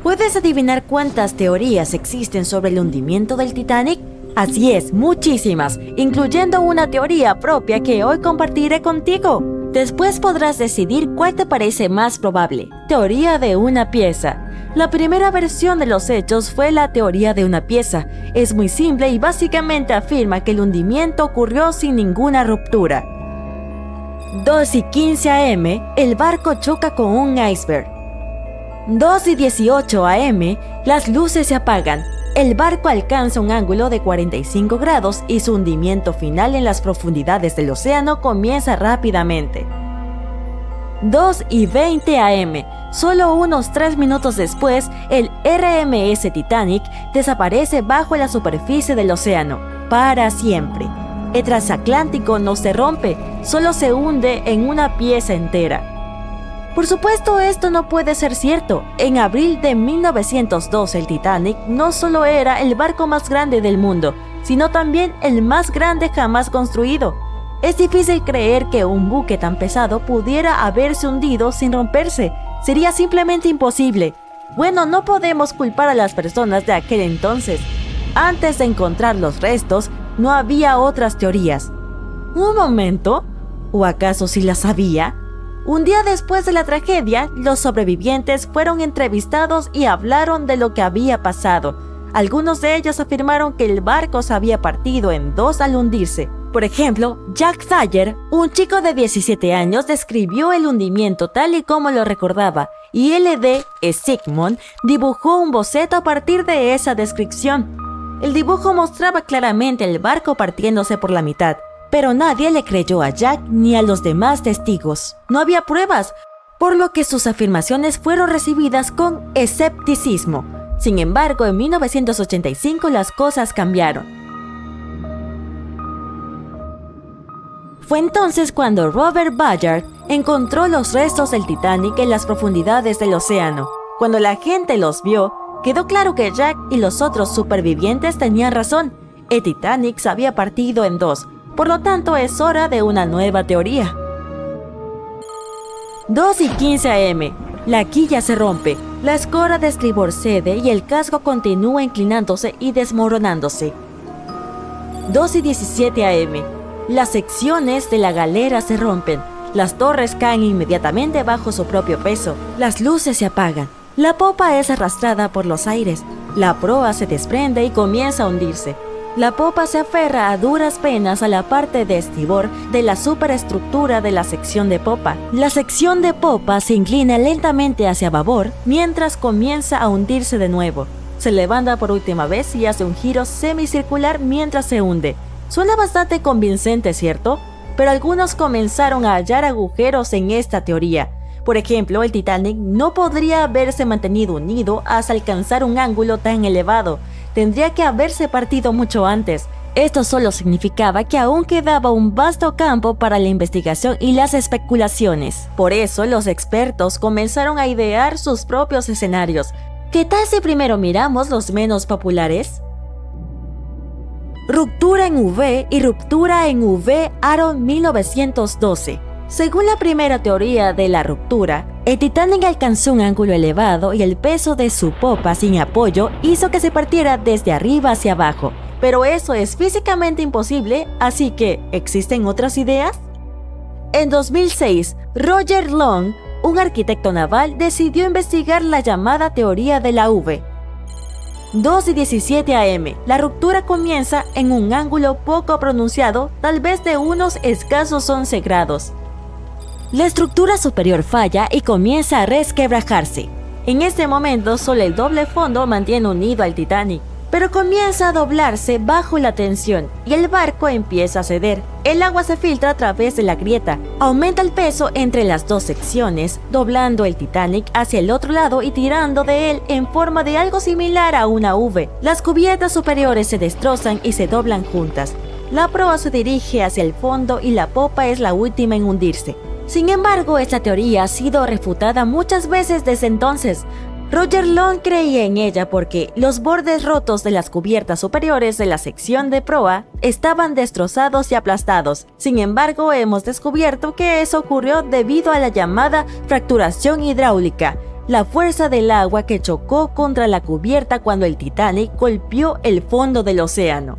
¿Puedes adivinar cuántas teorías existen sobre el hundimiento del Titanic? Así es, muchísimas, incluyendo una teoría propia que hoy compartiré contigo. Después podrás decidir cuál te parece más probable. Teoría de una pieza. La primera versión de los hechos fue la teoría de una pieza. Es muy simple y básicamente afirma que el hundimiento ocurrió sin ninguna ruptura. 2:15 am, el barco choca con un iceberg. 2:18 am, las luces se apagan. El barco alcanza un ángulo de 45 grados y su hundimiento final en las profundidades del océano comienza rápidamente. 2:20 am, solo unos 3 minutos después, el RMS Titanic desaparece bajo la superficie del océano, para siempre. El transatlántico no se rompe, solo se hunde en una pieza entera. Por supuesto, esto no puede ser cierto. En abril de 1912, el Titanic no solo era el barco más grande del mundo, sino también el más grande jamás construido. Es difícil creer que un buque tan pesado pudiera haberse hundido sin romperse. Sería simplemente imposible. Bueno, no podemos culpar a las personas de aquel entonces. Antes de encontrar los restos, no había otras teorías. ¿Un momento? ¿O acaso sí las había? Un día después de la tragedia, los sobrevivientes fueron entrevistados y hablaron de lo que había pasado. Algunos de ellos afirmaron que el barco se había partido en dos al hundirse. Por ejemplo, Jack Thayer, un chico de 17 años, describió el hundimiento tal y como lo recordaba, y L.D. Sigmund dibujó un boceto a partir de esa descripción. El dibujo mostraba claramente el barco partiéndose por la mitad. Pero nadie le creyó a Jack ni a los demás testigos. No había pruebas, por lo que sus afirmaciones fueron recibidas con escepticismo. Sin embargo, en 1985 las cosas cambiaron. Fue entonces cuando Robert Ballard encontró los restos del Titanic en las profundidades del océano. Cuando la gente los vio, quedó claro que Jack y los otros supervivientes tenían razón. El Titanic se había partido en dos. Por lo tanto, es hora de una nueva teoría. 2:15 am. La quilla se rompe, la escora de estribor cede y el casco continúa inclinándose y desmoronándose. 2:17 am. Las secciones de la galera se rompen. Las torres caen inmediatamente bajo su propio peso. Las luces se apagan. La popa es arrastrada por los aires. La proa se desprende y comienza a hundirse. La popa se aferra a duras penas a la parte de estribor de la superestructura de la sección de popa. La sección de popa se inclina lentamente hacia babor mientras comienza a hundirse de nuevo. Se levanta por última vez y hace un giro semicircular mientras se hunde. Suena bastante convincente, ¿cierto? Pero algunos comenzaron a hallar agujeros en esta teoría. Por ejemplo, el Titanic no podría haberse mantenido unido hasta alcanzar un ángulo tan elevado. Tendría que haberse partido mucho antes. Esto solo significaba que aún quedaba un vasto campo para la investigación y las especulaciones. Por eso, los expertos comenzaron a idear sus propios escenarios. ¿Qué tal si primero miramos los menos populares? Ruptura en V y ruptura en V Aro 1912. Según la primera teoría de la ruptura, el Titanic alcanzó un ángulo elevado y el peso de su popa sin apoyo hizo que se partiera desde arriba hacia abajo. Pero eso es físicamente imposible, así que, ¿existen otras ideas? En 2006, Roger Long, un arquitecto naval, decidió investigar la llamada teoría de la V. 2:17 am. La ruptura comienza en un ángulo poco pronunciado, tal vez de unos escasos 11 grados. La estructura superior falla y comienza a resquebrajarse. En este momento, solo el doble fondo mantiene unido al Titanic, pero comienza a doblarse bajo la tensión y el barco empieza a ceder. El agua se filtra a través de la grieta, aumenta el peso entre las dos secciones, doblando el Titanic hacia el otro lado y tirando de él en forma de algo similar a una V. Las cubiertas superiores se destrozan y se doblan juntas. La proa se dirige hacia el fondo y la popa es la última en hundirse. Sin embargo, esta teoría ha sido refutada muchas veces desde entonces. Roger Long creía en ella porque los bordes rotos de las cubiertas superiores de la sección de proa estaban destrozados y aplastados. Sin embargo, hemos descubierto que eso ocurrió debido a la llamada fracturación hidráulica. la fuerza del agua que chocó contra la cubierta cuando el Titanic golpeó el fondo del océano.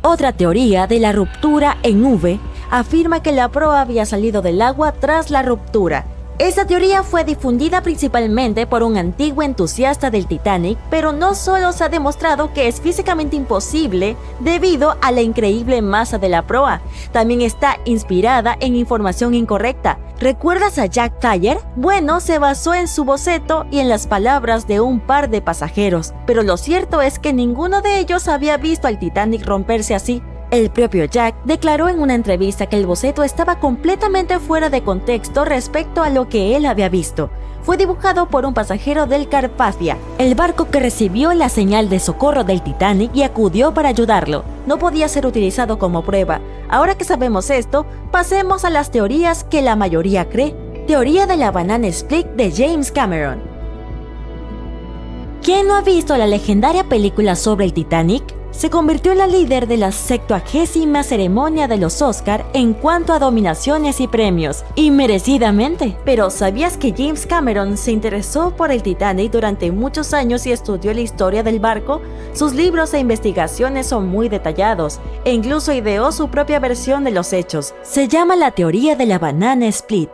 Otra teoría de la ruptura en V afirma que la proa había salido del agua tras la ruptura. Esta teoría fue difundida principalmente por un antiguo entusiasta del Titanic, pero no solo se ha demostrado que es físicamente imposible debido a la increíble masa de la proa, también está inspirada en información incorrecta. ¿Recuerdas a Jack Thayer? Bueno, se basó en su boceto y en las palabras de un par de pasajeros, pero lo cierto es que ninguno de ellos había visto al Titanic romperse así. El propio Jack declaró en una entrevista que el boceto estaba completamente fuera de contexto respecto a lo que él había visto. Fue dibujado por un pasajero del Carpathia, el barco que recibió la señal de socorro del Titanic y acudió para ayudarlo. No podía ser utilizado como prueba. Ahora que sabemos esto, pasemos a las teorías que la mayoría cree. Teoría de la banana split de James Cameron. ¿Quién no ha visto la legendaria película sobre el Titanic? Se convirtió en la líder de la 70ª ceremonia de los Oscar en cuanto a dominaciones y premios, y merecidamente. Pero ¿sabías que James Cameron se interesó por el Titanic durante muchos años y estudió la historia del barco? Sus libros e investigaciones son muy detallados, e incluso ideó su propia versión de los hechos. Se llama la teoría de la banana split.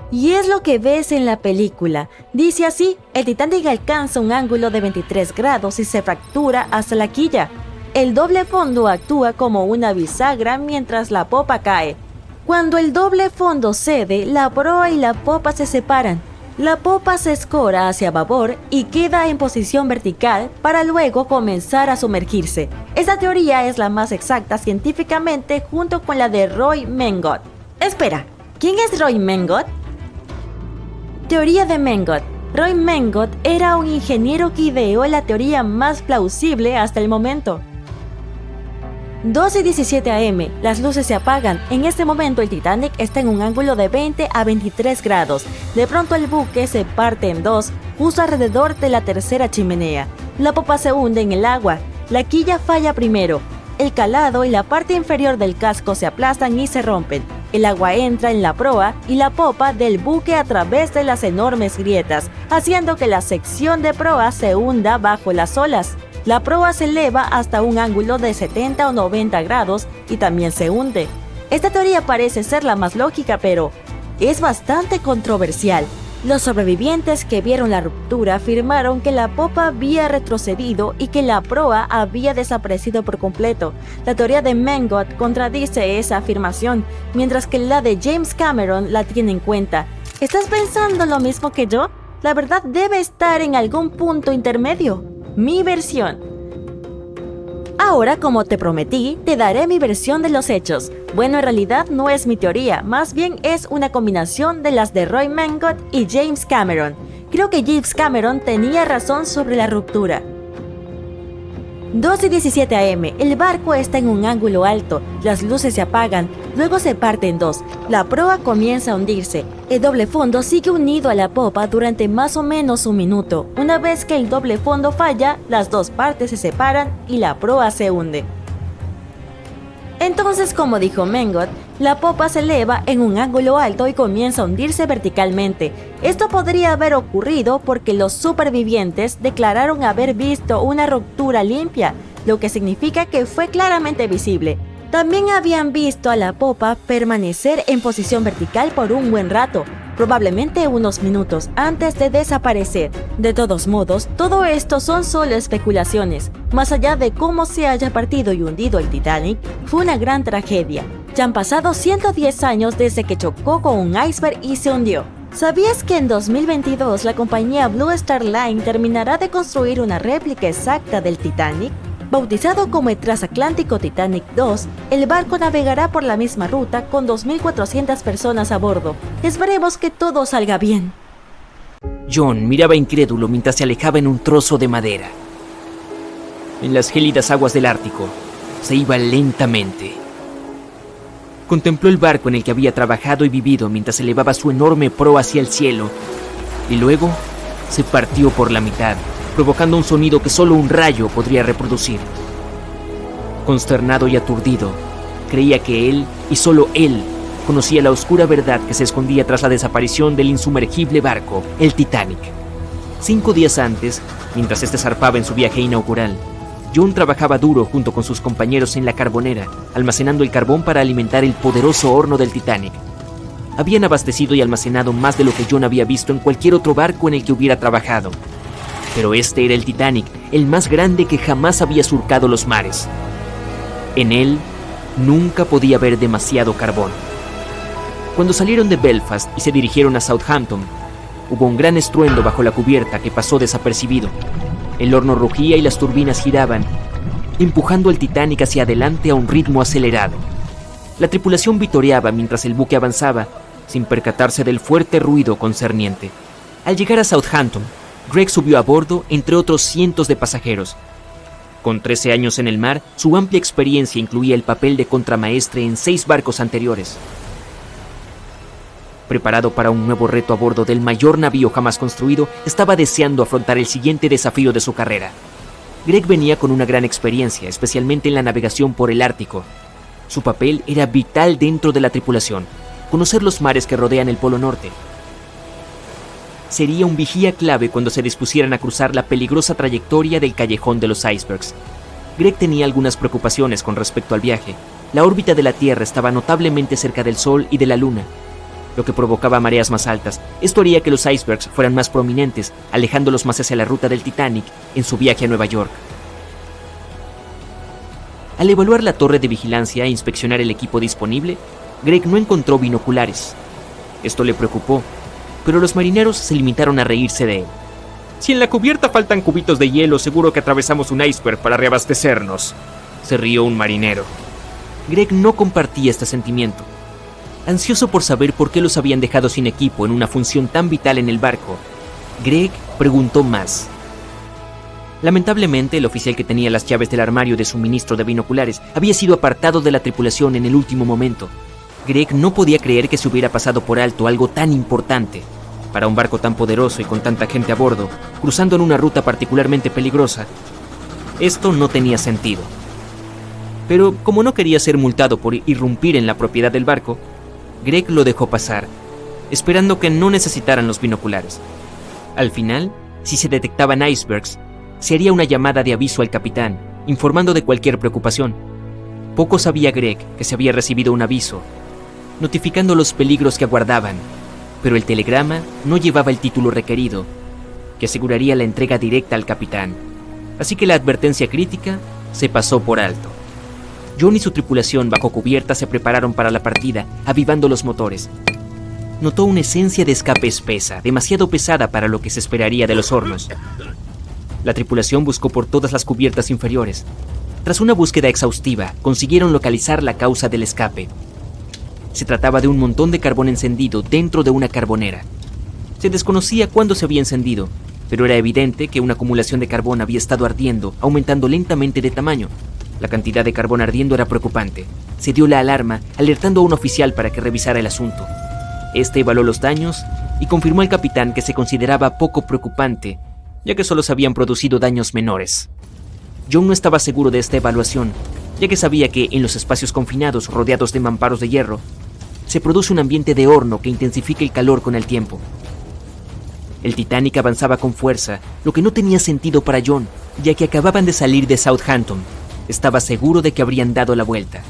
Y es lo que ves en la película. Dice así: el Titanic alcanza un ángulo de 23 grados y se fractura hasta la quilla. El doble fondo actúa como una bisagra mientras la popa cae. Cuando el doble fondo cede, la proa y la popa se separan. La popa se escora hacia babor y queda en posición vertical para luego comenzar a sumergirse. Esta teoría es la más exacta científicamente junto con la de Roy Mengot. Espera, ¿quién es Roy Mengot? Teoría de Mengot. Roy Mengot era un ingeniero que ideó la teoría más plausible hasta el momento. 2:17 am, las luces se apagan. En este momento el Titanic está en un ángulo de 20 a 23 grados. De pronto el buque se parte en dos, justo alrededor de la tercera chimenea. La popa se hunde en el agua. La quilla falla primero. El calado y la parte inferior del casco se aplastan y se rompen. El agua entra en la proa y la popa del buque a través de las enormes grietas, haciendo que la sección de proa se hunda bajo las olas. La proa se eleva hasta un ángulo de 70 o 90 grados y también se hunde. Esta teoría parece ser la más lógica, pero es bastante controversial. Los sobrevivientes que vieron la ruptura afirmaron que la popa había retrocedido y que la proa había desaparecido por completo. La teoría de Mengot contradice esa afirmación, mientras que la de James Cameron la tiene en cuenta. ¿Estás pensando lo mismo que yo? La verdad debe estar en algún punto intermedio. Mi versión. Ahora, como te prometí, te daré mi versión de los hechos. Bueno, en realidad no es mi teoría, más bien es una combinación de las de Roy Mengot y James Cameron. Creo que James Cameron tenía razón sobre la ruptura. 2:17 am, el barco está en un ángulo alto, las luces se apagan, luego se parte en dos, la proa comienza a hundirse, el doble fondo sigue unido a la popa durante más o menos un minuto. Una vez que el doble fondo falla, las dos partes se separan y la proa se hunde. Entonces, como dijo Mengot, la popa se eleva en un ángulo alto y comienza a hundirse verticalmente. Esto podría haber ocurrido porque los supervivientes declararon haber visto una ruptura limpia, lo que significa que fue claramente visible. También habían visto a la popa permanecer en posición vertical por un buen rato, probablemente unos minutos antes de desaparecer. De todos modos, todo esto son solo especulaciones. Más allá de cómo se haya partido y hundido el Titanic, fue una gran tragedia. Ya han pasado 110 años desde que chocó con un iceberg y se hundió. ¿Sabías que en 2022 la compañía Blue Star Line terminará de construir una réplica exacta del Titanic? Bautizado como el transatlántico Titanic 2, el barco navegará por la misma ruta con 2.400 personas a bordo. Esperemos que todo salga bien. John miraba incrédulo mientras se alejaba en un trozo de madera. En las gélidas aguas del Ártico, se iba lentamente. Contempló el barco en el que había trabajado y vivido mientras elevaba su enorme proa hacia el cielo, y luego se partió por la mitad, provocando un sonido que solo un rayo podría reproducir. Consternado y aturdido, creía que él, y solo él, conocía la oscura verdad que se escondía tras la desaparición del insumergible barco, el Titanic. 5 días antes, mientras este zarpaba en su viaje inaugural, John trabajaba duro junto con sus compañeros en la carbonera, almacenando el carbón para alimentar el poderoso horno del Titanic. Habían abastecido y almacenado más de lo que John había visto en cualquier otro barco en el que hubiera trabajado. Pero este era el Titanic, el más grande que jamás había surcado los mares. En él, nunca podía haber demasiado carbón. Cuando salieron de Belfast y se dirigieron a Southampton, hubo un gran estruendo bajo la cubierta que pasó desapercibido. El horno rugía y las turbinas giraban, empujando al Titanic hacia adelante a un ritmo acelerado. La tripulación vitoreaba mientras el buque avanzaba, sin percatarse del fuerte ruido concerniente. Al llegar a Southampton, Greg subió a bordo entre otros cientos de pasajeros. Con 13 años en el mar, su amplia experiencia incluía el papel de contramaestre en 6 barcos anteriores. Preparado para un nuevo reto a bordo del mayor navío jamás construido, estaba deseando afrontar el siguiente desafío de su carrera. Greg venía con una gran experiencia, especialmente en la navegación por el Ártico. Su papel era vital dentro de la tripulación, conocer los mares que rodean el Polo Norte. Sería un vigía clave cuando se dispusieran a cruzar la peligrosa trayectoria del Callejón de los Icebergs. Greg tenía algunas preocupaciones con respecto al viaje. La órbita de la Tierra estaba notablemente cerca del Sol y de la Luna, lo que provocaba mareas más altas. Esto haría que los icebergs fueran más prominentes, alejándolos más hacia la ruta del Titanic en su viaje a Nueva York. Al evaluar la torre de vigilancia e inspeccionar el equipo disponible, Greg no encontró binoculares. Esto le preocupó, pero los marineros se limitaron a reírse de él. «Si en la cubierta faltan cubitos de hielo, seguro que atravesamos un iceberg para reabastecernos», se rió un marinero. Greg no compartía este sentimiento. Ansioso por saber por qué los habían dejado sin equipo en una función tan vital en el barco, Greg preguntó más. Lamentablemente, el oficial que tenía las llaves del armario de suministro de binoculares había sido apartado de la tripulación en el último momento. Greg no podía creer que se hubiera pasado por alto algo tan importante. Para un barco tan poderoso y con tanta gente a bordo, cruzando en una ruta particularmente peligrosa, esto no tenía sentido. Pero como no quería ser multado por irrumpir en la propiedad del barco, Greg lo dejó pasar, esperando que no necesitaran los binoculares. Al final, si se detectaban icebergs, se haría una llamada de aviso al capitán, informando de cualquier preocupación. Poco sabía Greg que se había recibido un aviso, notificando los peligros que aguardaban, pero el telegrama no llevaba el título requerido, que aseguraría la entrega directa al capitán. Así que la advertencia crítica se pasó por alto. John y su tripulación bajo cubierta se prepararon para la partida, avivando los motores. Notó una esencia de escape espesa, demasiado pesada para lo que se esperaría de los hornos. La tripulación buscó por todas las cubiertas inferiores. Tras una búsqueda exhaustiva, consiguieron localizar la causa del escape. Se trataba de un montón de carbón encendido dentro de una carbonera. Se desconocía cuándo se había encendido, pero era evidente que una acumulación de carbón había estado ardiendo, aumentando lentamente de tamaño. La cantidad de carbón ardiendo era preocupante. Se dio la alarma, alertando a un oficial para que revisara el asunto. Este evaluó los daños y confirmó al capitán que se consideraba poco preocupante, ya que solo se habían producido daños menores. John no estaba seguro de esta evaluación, ya que sabía que en los espacios confinados rodeados de mamparos de hierro, se produce un ambiente de horno que intensifica el calor con el tiempo. El Titanic avanzaba con fuerza, lo que no tenía sentido para John, ya que acababan de salir de Southampton. Estaba seguro de que habrían dado la vuelta.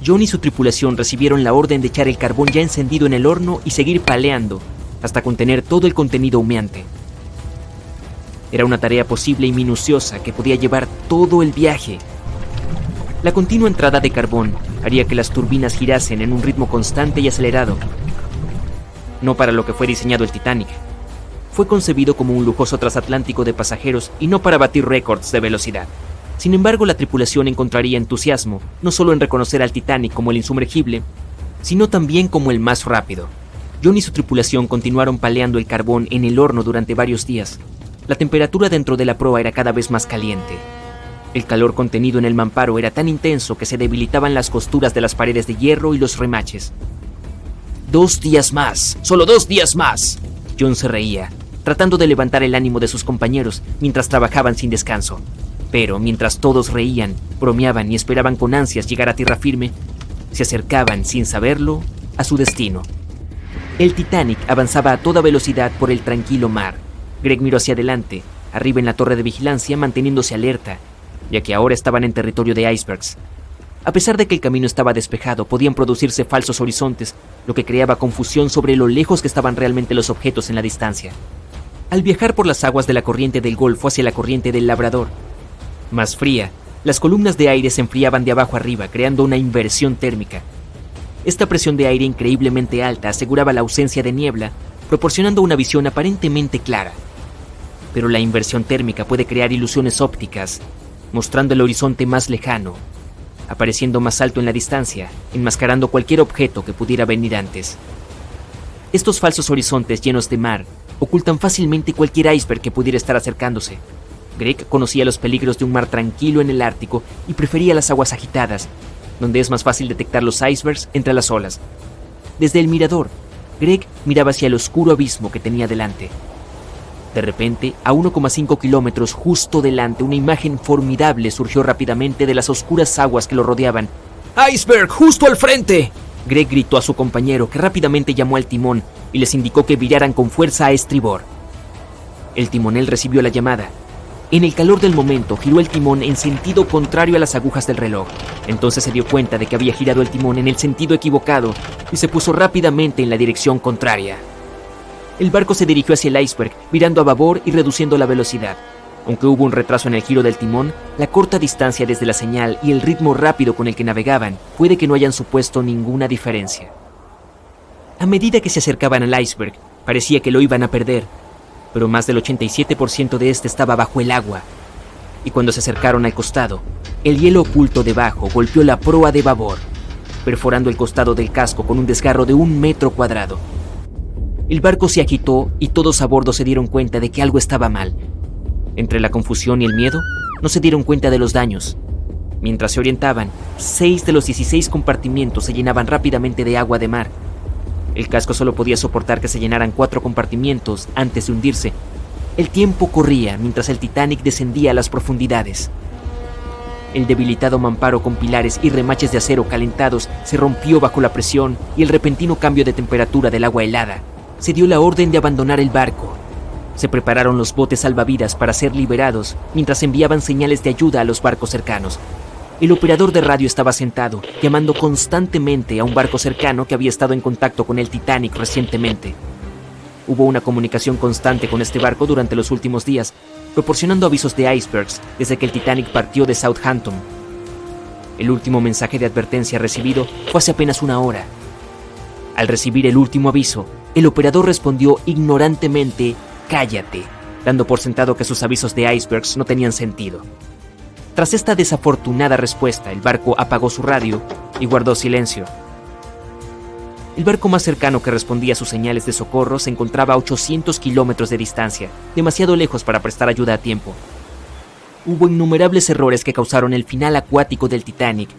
John y su tripulación recibieron la orden de echar el carbón ya encendido en el horno y seguir paleando, hasta contener todo el contenido humeante. Era una tarea posible y minuciosa que podía llevar todo el viaje. La continua entrada de carbón haría que las turbinas girasen en un ritmo constante y acelerado. No para lo que fue diseñado el Titanic. Fue concebido como un lujoso transatlántico de pasajeros y no para batir récords de velocidad. Sin embargo, la tripulación encontraría entusiasmo, no solo en reconocer al Titanic como el insumergible, sino también como el más rápido. John y su tripulación continuaron paleando el carbón en el horno durante varios días. La temperatura dentro de la proa era cada vez más caliente. El calor contenido en el mamparo era tan intenso que se debilitaban las costuras de las paredes de hierro y los remaches. 2 días más, solo 2 días más. John se reía, tratando de levantar el ánimo de sus compañeros mientras trabajaban sin descanso. Pero mientras todos reían, bromeaban y esperaban con ansias llegar a tierra firme, se acercaban, sin saberlo, a su destino. El Titanic avanzaba a toda velocidad por el tranquilo mar. Greg miró hacia adelante, arriba en la torre de vigilancia, manteniéndose alerta, ya que ahora estaban en territorio de icebergs. A pesar de que el camino estaba despejado, podían producirse falsos horizontes, lo que creaba confusión sobre lo lejos que estaban realmente los objetos en la distancia. Al viajar por las aguas de la corriente del Golfo hacia la corriente del Labrador, más fría, las columnas de aire se enfriaban de abajo arriba, creando una inversión térmica. Esta presión de aire increíblemente alta aseguraba la ausencia de niebla, proporcionando una visión aparentemente clara. Pero la inversión térmica puede crear ilusiones ópticas, mostrando el horizonte más lejano, apareciendo más alto en la distancia, enmascarando cualquier objeto que pudiera venir antes. Estos falsos horizontes llenos de mar ocultan fácilmente cualquier iceberg que pudiera estar acercándose. Greg conocía los peligros de un mar tranquilo en el Ártico y prefería las aguas agitadas, donde es más fácil detectar los icebergs entre las olas. Desde el mirador, Greg miraba hacia el oscuro abismo que tenía delante. De repente, a 1,5 kilómetros justo delante, una imagen formidable surgió rápidamente de las oscuras aguas que lo rodeaban. ¡Iceberg, justo al frente! Greg gritó a su compañero, que rápidamente llamó al timón y les indicó que viraran con fuerza a estribor. El timonel recibió la llamada. En el calor del momento, giró el timón en sentido contrario a las agujas del reloj. Entonces se dio cuenta de que había girado el timón en el sentido equivocado y se puso rápidamente en la dirección contraria. El barco se dirigió hacia el iceberg, virando a babor y reduciendo la velocidad. Aunque hubo un retraso en el giro del timón, la corta distancia desde la señal y el ritmo rápido con el que navegaban puede que no hayan supuesto ninguna diferencia. A medida que se acercaban al iceberg, parecía que lo iban a perder, pero más del 87% de este estaba bajo el agua. Y cuando se acercaron al costado, el hielo oculto debajo golpeó la proa de babor, perforando el costado del casco con un desgarro de 1 metro cuadrado. El barco se agitó y todos a bordo se dieron cuenta de que algo estaba mal. Entre la confusión y el miedo, no se dieron cuenta de los daños. Mientras se orientaban, 6 de los 16 compartimientos se llenaban rápidamente de agua de mar. El casco solo podía soportar que se llenaran 4 compartimientos antes de hundirse. El tiempo corría mientras el Titanic descendía a las profundidades. El debilitado mamparo con pilares y remaches de acero calentados se rompió bajo la presión y el repentino cambio de temperatura del agua helada. Se dio la orden de abandonar el barco. Se prepararon los botes salvavidas para ser liberados mientras enviaban señales de ayuda a los barcos cercanos. El operador de radio estaba sentado, llamando constantemente a un barco cercano que había estado en contacto con el Titanic recientemente. Hubo una comunicación constante con este barco durante los últimos días, proporcionando avisos de icebergs desde que el Titanic partió de Southampton. El último mensaje de advertencia recibido fue hace apenas 1 hora. Al recibir el último aviso, el operador respondió ignorantemente: «Cállate», dando por sentado que sus avisos de icebergs no tenían sentido. Tras esta desafortunada respuesta, el barco apagó su radio y guardó silencio. El barco más cercano que respondía a sus señales de socorro se encontraba a 800 kilómetros de distancia, demasiado lejos para prestar ayuda a tiempo. Hubo innumerables errores que causaron el final acuático del Titanic,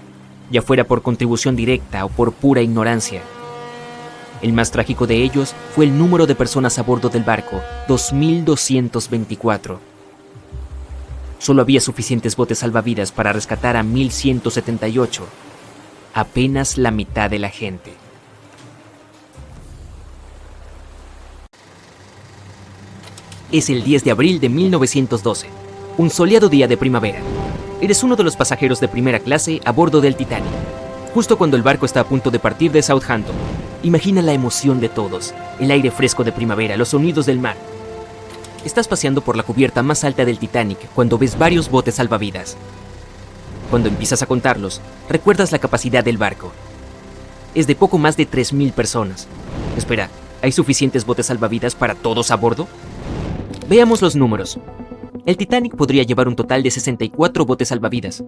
ya fuera por contribución directa o por pura ignorancia. El más trágico de ellos fue el número de personas a bordo del barco, 2.224. Solo había suficientes botes salvavidas para rescatar a 1.178, apenas la mitad de la gente. Es el 10 de abril de 1912, un soleado día de primavera. Eres uno de los pasajeros de primera clase a bordo del Titanic. Justo cuando el barco está a punto de partir de Southampton, imagina la emoción de todos, el aire fresco de primavera, los sonidos del mar. Estás paseando por la cubierta más alta del Titanic cuando ves varios botes salvavidas. Cuando empiezas a contarlos, recuerdas la capacidad del barco. Es de poco más de 3.000 personas. Espera, ¿hay suficientes botes salvavidas para todos a bordo? Veamos los números. El Titanic podría llevar un total de 64 botes salvavidas.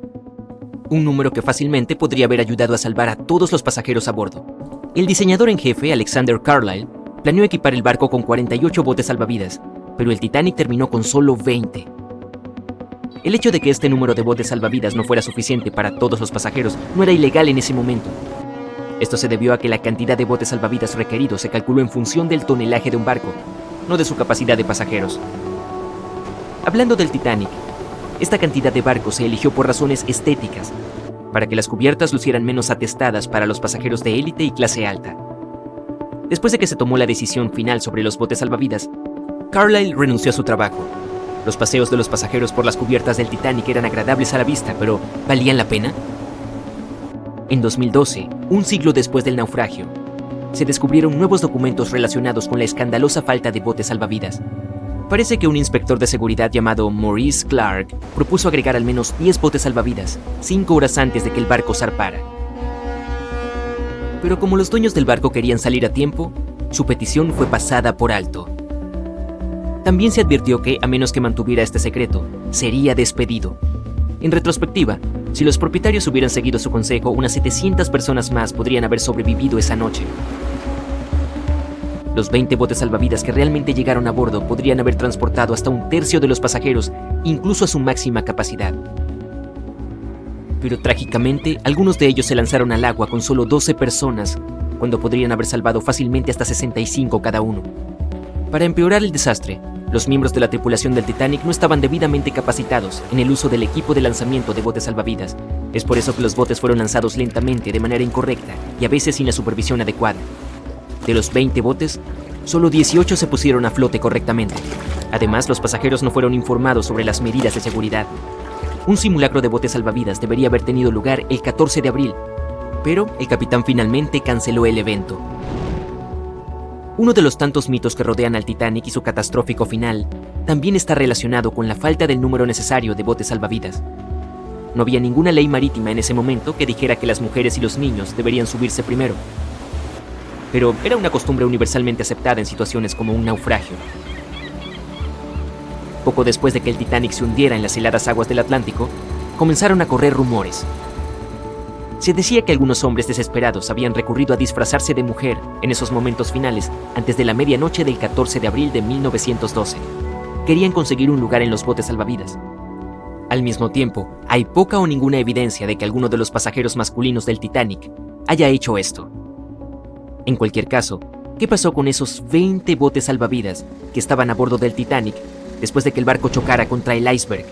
Un número que fácilmente podría haber ayudado a salvar a todos los pasajeros a bordo. El diseñador en jefe, Alexander Carlisle, planeó equipar el barco con 48 botes salvavidas, pero el Titanic terminó con solo 20. El hecho de que este número de botes salvavidas no fuera suficiente para todos los pasajeros no era ilegal en ese momento. Esto se debió a que la cantidad de botes salvavidas requeridos se calculó en función del tonelaje de un barco, no de su capacidad de pasajeros. Hablando del Titanic, esta cantidad de barcos se eligió por razones estéticas, para que las cubiertas lucieran menos atestadas para los pasajeros de élite y clase alta. Después de que se tomó la decisión final sobre los botes salvavidas, Carlyle renunció a su trabajo. Los paseos de los pasajeros por las cubiertas del Titanic eran agradables a la vista, pero ¿valían la pena? En 2012, un siglo después del naufragio, se descubrieron nuevos documentos relacionados con la escandalosa falta de botes salvavidas. Parece que un inspector de seguridad llamado Maurice Clark propuso agregar al menos 10 botes salvavidas 5 horas antes de que el barco zarpara. Pero como los dueños del barco querían salir a tiempo, su petición fue pasada por alto. También se advirtió que, a menos que mantuviera este secreto, sería despedido. En retrospectiva, si los propietarios hubieran seguido su consejo, unas 700 personas más podrían haber sobrevivido esa noche. Los 20 botes salvavidas que realmente llegaron a bordo podrían haber transportado hasta un tercio de los pasajeros, incluso a su máxima capacidad. Pero trágicamente, algunos de ellos se lanzaron al agua con solo 12 personas, cuando podrían haber salvado fácilmente hasta 65 cada uno. Para empeorar el desastre, los miembros de la tripulación del Titanic no estaban debidamente capacitados en el uso del equipo de lanzamiento de botes salvavidas. Es por eso que los botes fueron lanzados lentamente, de manera incorrecta y a veces sin la supervisión adecuada. De los 20 botes, solo 18 se pusieron a flote correctamente. Además, los pasajeros no fueron informados sobre las medidas de seguridad. Un simulacro de botes salvavidas debería haber tenido lugar el 14 de abril, pero el capitán finalmente canceló el evento. Uno de los tantos mitos que rodean al Titanic y su catastrófico final también está relacionado con la falta del número necesario de botes salvavidas. No había ninguna ley marítima en ese momento que dijera que las mujeres y los niños deberían subirse primero. Pero era una costumbre universalmente aceptada en situaciones como un naufragio. Poco después de que el Titanic se hundiera en las heladas aguas del Atlántico, comenzaron a correr rumores. Se decía que algunos hombres desesperados habían recurrido a disfrazarse de mujer en esos momentos finales antes de la medianoche del 14 de abril de 1912. Querían conseguir un lugar en los botes salvavidas. Al mismo tiempo, hay poca o ninguna evidencia de que alguno de los pasajeros masculinos del Titanic haya hecho esto. En cualquier caso, ¿qué pasó con esos 20 botes salvavidas que estaban a bordo del Titanic después de que el barco chocara contra el iceberg?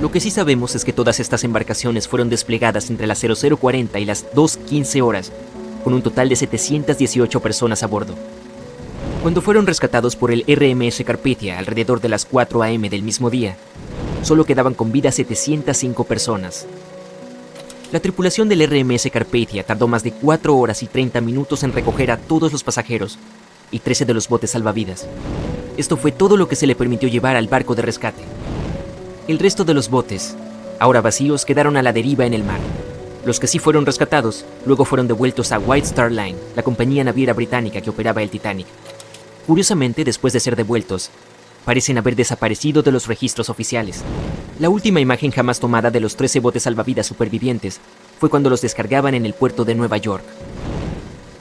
Lo que sí sabemos es que todas estas embarcaciones fueron desplegadas entre las 00:40 y las 2:15 horas, con un total de 718 personas a bordo. Cuando fueron rescatados por el RMS Carpathia alrededor de las 4 a.m. del mismo día, solo quedaban con vida 705 personas. La tripulación del RMS Carpathia tardó más de 4 horas y 30 minutos en recoger a todos los pasajeros y 13 de los botes salvavidas. Esto fue todo lo que se le permitió llevar al barco de rescate. El resto de los botes, ahora vacíos, quedaron a la deriva en el mar. Los que sí fueron rescatados, luego fueron devueltos a White Star Line, la compañía naviera británica que operaba el Titanic. Curiosamente, después de ser devueltos, parecen haber desaparecido de los registros oficiales. La última imagen jamás tomada de los 13 botes salvavidas supervivientes fue cuando los descargaban en el puerto de Nueva York.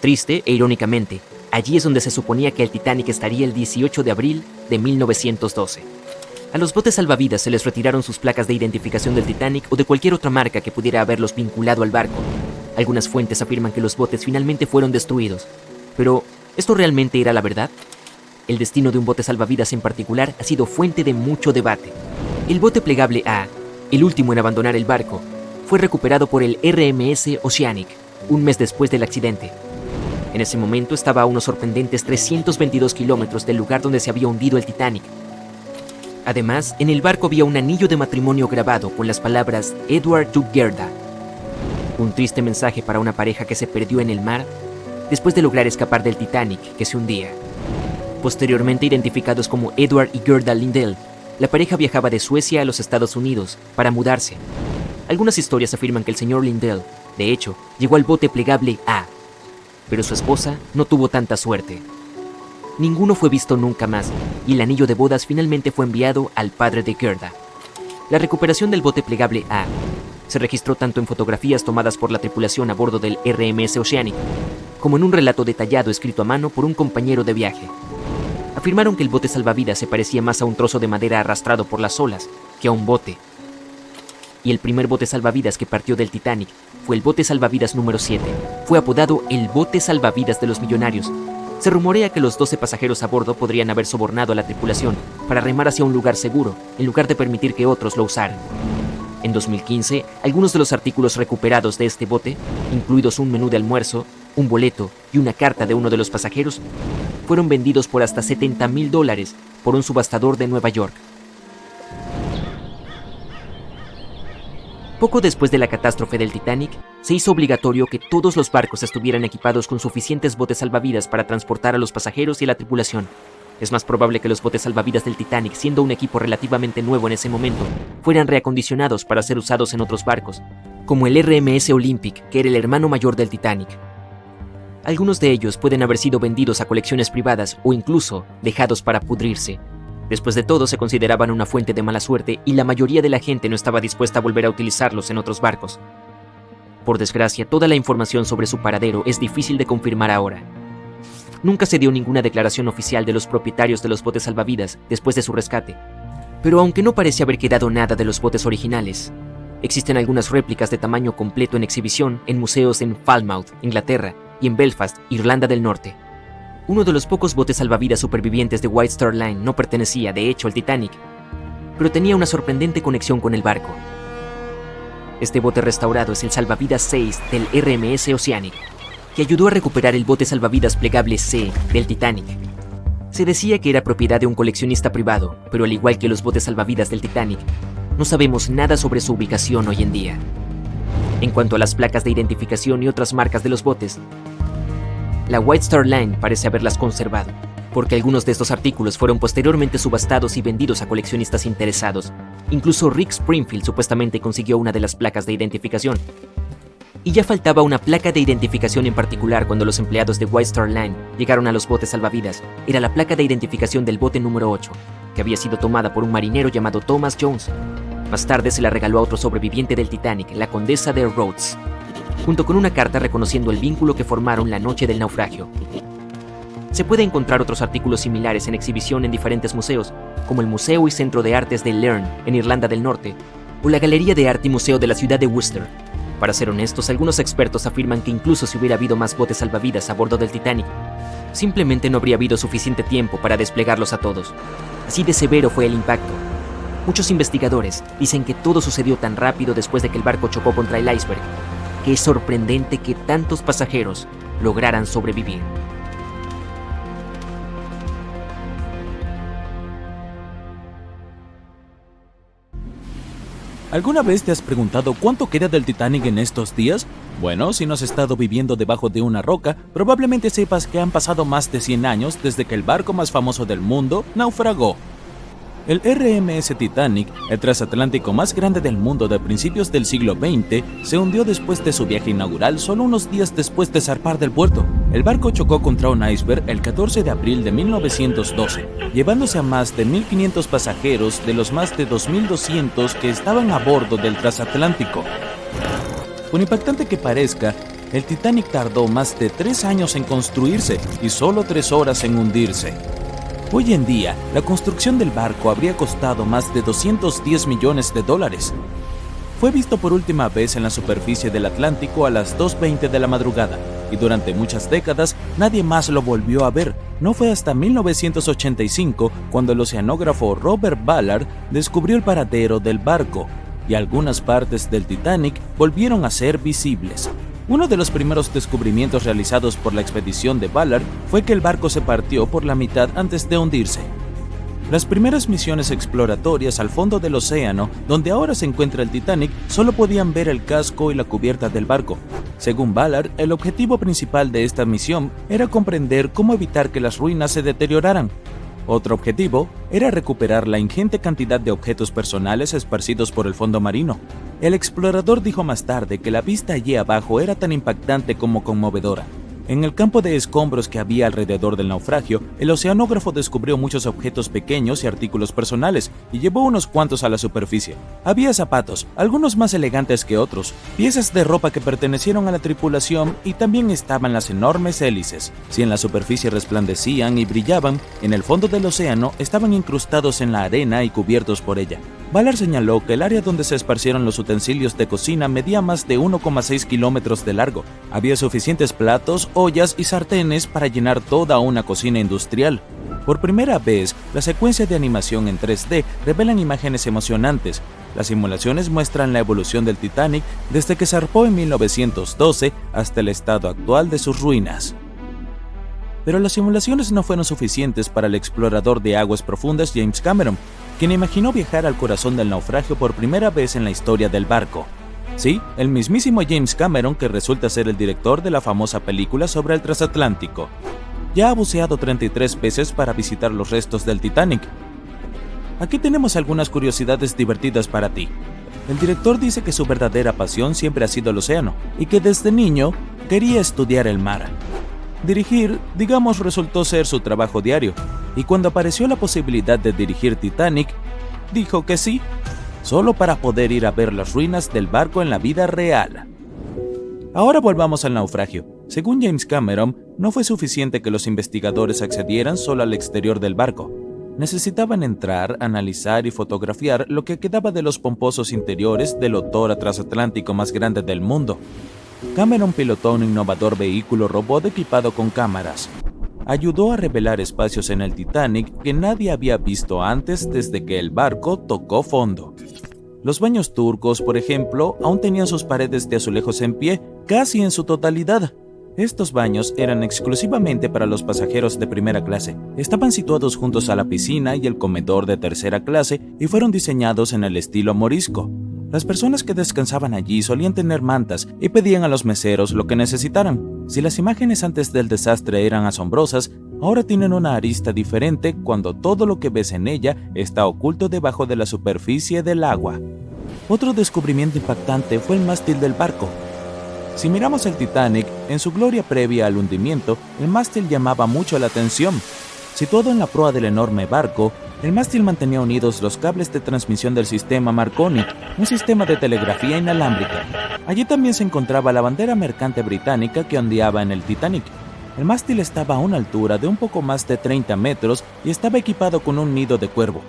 Triste e irónicamente, allí es donde se suponía que el Titanic estaría el 18 de abril de 1912. A los botes salvavidas se les retiraron sus placas de identificación del Titanic o de cualquier otra marca que pudiera haberlos vinculado al barco. Algunas fuentes afirman que los botes finalmente fueron destruidos. Pero, ¿esto realmente era la verdad? El destino de un bote salvavidas en particular ha sido fuente de mucho debate. El bote plegable A, el último en abandonar el barco, fue recuperado por el RMS Oceanic, un mes después del accidente. En ese momento estaba a unos sorprendentes 322 kilómetros del lugar donde se había hundido el Titanic. Además, en el barco había un anillo de matrimonio grabado con las palabras Edward to Gerda. Un triste mensaje para una pareja que se perdió en el mar después de lograr escapar del Titanic que se hundía. Posteriormente identificados como Edward y Gerda Lindell, la pareja viajaba de Suecia a los Estados Unidos para mudarse. Algunas historias afirman que el señor Lindell, de hecho, llegó al bote plegable A, pero su esposa no tuvo tanta suerte. Ninguno fue visto nunca más, y el anillo de bodas finalmente fue enviado al padre de Gerda. La recuperación del bote plegable A se registró tanto en fotografías tomadas por la tripulación a bordo del RMS Oceanic, como en un relato detallado escrito a mano por un compañero de viaje. Afirmaron que el bote salvavidas se parecía más a un trozo de madera arrastrado por las olas que a un bote. Y el primer bote salvavidas que partió del Titanic fue el bote salvavidas número 7. Fue apodado el bote salvavidas de los millonarios. Se rumorea que los 12 pasajeros a bordo podrían haber sobornado a la tripulación para remar hacia un lugar seguro, en lugar de permitir que otros lo usaran. En 2015, algunos de los artículos recuperados de este bote, incluidos un menú de almuerzo, un boleto y una carta de uno de los pasajeros fueron vendidos por hasta $70,000 por un subastador de Nueva York. Poco después de la catástrofe del Titanic, se hizo obligatorio que todos los barcos estuvieran equipados con suficientes botes salvavidas para transportar a los pasajeros y a la tripulación. Es más probable que los botes salvavidas del Titanic, siendo un equipo relativamente nuevo en ese momento, fueran reacondicionados para ser usados en otros barcos, como el RMS Olympic, que era el hermano mayor del Titanic. Algunos de ellos pueden haber sido vendidos a colecciones privadas o incluso dejados para pudrirse. Después de todo, se consideraban una fuente de mala suerte y la mayoría de la gente no estaba dispuesta a volver a utilizarlos en otros barcos. Por desgracia, toda la información sobre su paradero es difícil de confirmar ahora. Nunca se dio ninguna declaración oficial de los propietarios de los botes salvavidas después de su rescate. Pero aunque no parece haber quedado nada de los botes originales, existen algunas réplicas de tamaño completo en exhibición en museos en Falmouth, Inglaterra, y en Belfast, Irlanda del Norte. Uno de los pocos botes salvavidas supervivientes de White Star Line no pertenecía, de hecho, al Titanic, pero tenía una sorprendente conexión con el barco. Este bote restaurado es el salvavidas 6 del RMS Oceanic, que ayudó a recuperar el bote salvavidas plegable C del Titanic. Se decía que era propiedad de un coleccionista privado, pero al igual que los botes salvavidas del Titanic, no sabemos nada sobre su ubicación hoy en día. En cuanto a las placas de identificación y otras marcas de los botes, la White Star Line parece haberlas conservado, porque algunos de estos artículos fueron posteriormente subastados y vendidos a coleccionistas interesados. Incluso Rick Springfield supuestamente consiguió una de las placas de identificación. Y ya faltaba una placa de identificación en particular cuando los empleados de White Star Line llegaron a los botes salvavidas. Era la placa de identificación del bote número 8, que había sido tomada por un marinero llamado Thomas Jones. Más tarde se la regaló a otro sobreviviente del Titanic, la condesa de Rhodes, junto con una carta reconociendo el vínculo que formaron la noche del naufragio. Se puede encontrar otros artículos similares en exhibición en diferentes museos, como el Museo y Centro de Artes de Learn, en Irlanda del Norte, o la Galería de Arte y Museo de la ciudad de Worcester. Para ser honestos, algunos expertos afirman que incluso si hubiera habido más botes salvavidas a bordo del Titanic, simplemente no habría habido suficiente tiempo para desplegarlos a todos. Así de severo fue el impacto. Muchos investigadores dicen que todo sucedió tan rápido después de que el barco chocó contra el iceberg, que es sorprendente que tantos pasajeros lograran sobrevivir. ¿Alguna vez te has preguntado cuánto queda del Titanic en estos días? Bueno, si no has estado viviendo debajo de una roca, probablemente sepas que han pasado más de 100 años desde que el barco más famoso del mundo naufragó. El RMS Titanic, el transatlántico más grande del mundo de principios del siglo XX, se hundió después de su viaje inaugural solo unos días después de zarpar del puerto. El barco chocó contra un iceberg el 14 de abril de 1912, llevándose a más de 1.500 pasajeros de los más de 2.200 que estaban a bordo del transatlántico. Por impactante que parezca, el Titanic tardó más de 3 años en construirse y solo 3 horas en hundirse. Hoy en día, la construcción del barco habría costado más de $210 millones. Fue visto por última vez en la superficie del Atlántico a las 2:20 de la madrugada, y durante muchas décadas nadie más lo volvió a ver. No fue hasta 1985 cuando el oceanógrafo Robert Ballard descubrió el paradero del barco, y algunas partes del Titanic volvieron a ser visibles. Uno de los primeros descubrimientos realizados por la expedición de Ballard fue que el barco se partió por la mitad antes de hundirse. Las primeras misiones exploratorias al fondo del océano, donde ahora se encuentra el Titanic, solo podían ver el casco y la cubierta del barco. Según Ballard, el objetivo principal de esta misión era comprender cómo evitar que las ruinas se deterioraran. Otro objetivo era recuperar la ingente cantidad de objetos personales esparcidos por el fondo marino. El explorador dijo más tarde que la vista allí abajo era tan impactante como conmovedora. En el campo de escombros que había alrededor del naufragio, el oceanógrafo descubrió muchos objetos pequeños y artículos personales, y llevó unos cuantos a la superficie. Había zapatos, algunos más elegantes que otros, piezas de ropa que pertenecieron a la tripulación, y también estaban las enormes hélices. Si en la superficie resplandecían y brillaban, en el fondo del océano estaban incrustados en la arena y cubiertos por ella. Ballard señaló que el área donde se esparcieron los utensilios de cocina medía más de 1,6 kilómetros de largo. Había suficientes platos, ollas y sartenes para llenar toda una cocina industrial. Por primera vez, la secuencia de animación en 3D revelan imágenes emocionantes. Las simulaciones muestran la evolución del Titanic desde que zarpó en 1912 hasta el estado actual de sus ruinas. Pero las simulaciones no fueron suficientes para el explorador de aguas profundas James Cameron, quien imaginó viajar al corazón del naufragio por primera vez en la historia del barco. Sí, el mismísimo James Cameron, que resulta ser el director de la famosa película sobre el transatlántico. Ya ha buceado 33 veces para visitar los restos del Titanic. Aquí tenemos algunas curiosidades divertidas para ti. El director dice que su verdadera pasión siempre ha sido el océano y que desde niño quería estudiar el mar. Dirigir, digamos, resultó ser su trabajo diario, y cuando apareció la posibilidad de dirigir Titanic, dijo que sí, solo para poder ir a ver las ruinas del barco en la vida real. Ahora volvamos al naufragio. Según James Cameron, no fue suficiente que los investigadores accedieran solo al exterior del barco. Necesitaban entrar, analizar y fotografiar lo que quedaba de los pomposos interiores del otrora transatlántico más grande del mundo. Cameron pilotó un innovador vehículo robot equipado con cámaras. Ayudó a revelar espacios en el Titanic que nadie había visto antes desde que el barco tocó fondo. Los baños turcos, por ejemplo, aún tenían sus paredes de azulejos en pie, casi en su totalidad. Estos baños eran exclusivamente para los pasajeros de primera clase. Estaban situados juntos a la piscina y el comedor de tercera clase y fueron diseñados en el estilo morisco. Las personas que descansaban allí solían tener mantas y pedían a los meseros lo que necesitaran. Si las imágenes antes del desastre eran asombrosas, ahora tienen una arista diferente cuando todo lo que ves en ella está oculto debajo de la superficie del agua. Otro descubrimiento impactante fue el mástil del barco. Si miramos el Titanic, en su gloria previa al hundimiento, el mástil llamaba mucho la atención. Situado en la proa del enorme barco, el mástil mantenía unidos los cables de transmisión del sistema Marconi, un sistema de telegrafía inalámbrica. Allí también se encontraba la bandera mercante británica que ondeaba en el Titanic. El mástil estaba a una altura de un poco más de 30 metros y estaba equipado con un nido de cuervo.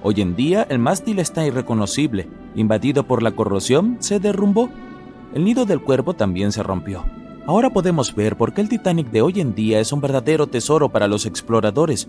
Hoy en día, el mástil está irreconocible. Invadido por la corrosión, se derrumbó. El nido del cuervo también se rompió. Ahora podemos ver por qué el Titanic de hoy en día es un verdadero tesoro para los exploradores.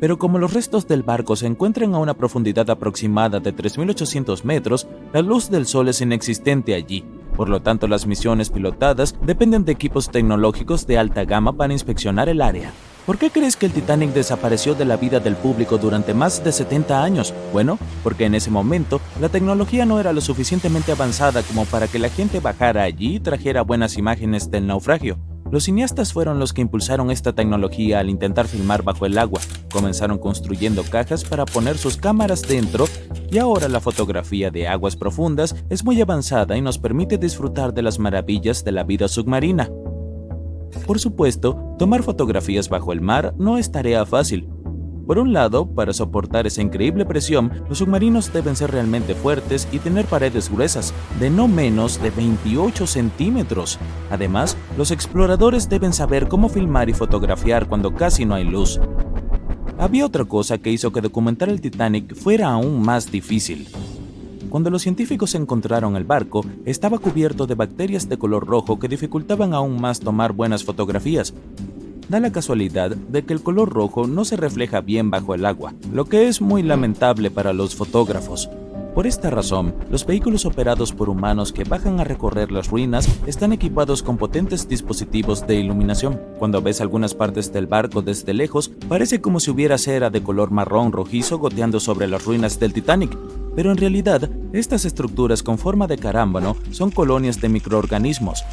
Pero como los restos del barco se encuentran a una profundidad aproximada de 3.800 metros, la luz del sol es inexistente allí. Por lo tanto, las misiones pilotadas dependen de equipos tecnológicos de alta gama para inspeccionar el área. ¿Por qué crees que el Titanic desapareció de la vida del público durante más de 70 años? Bueno, porque en ese momento la tecnología no era lo suficientemente avanzada como para que la gente bajara allí y trajera buenas imágenes del naufragio. Los cineastas fueron los que impulsaron esta tecnología al intentar filmar bajo el agua. Comenzaron construyendo cajas para poner sus cámaras dentro y ahora la fotografía de aguas profundas es muy avanzada y nos permite disfrutar de las maravillas de la vida submarina. Por supuesto, tomar fotografías bajo el mar no es tarea fácil. Por un lado, para soportar esa increíble presión, los submarinos deben ser realmente fuertes y tener paredes gruesas, de no menos de 28 centímetros. Además, los exploradores deben saber cómo filmar y fotografiar cuando casi no hay luz. Había otra cosa que hizo que documentar el Titanic fuera aún más difícil. Cuando los científicos encontraron el barco, estaba cubierto de bacterias de color rojo que dificultaban aún más tomar buenas fotografías. Da la casualidad de que el color rojo no se refleja bien bajo el agua, lo que es muy lamentable para los fotógrafos. Por esta razón, los vehículos operados por humanos que bajan a recorrer las ruinas están equipados con potentes dispositivos de iluminación. Cuando ves algunas partes del barco desde lejos, parece como si hubiera cera de color marrón rojizo goteando sobre las ruinas del Titanic. Pero en realidad, estas estructuras con forma de carámbano son colonias de microorganismos.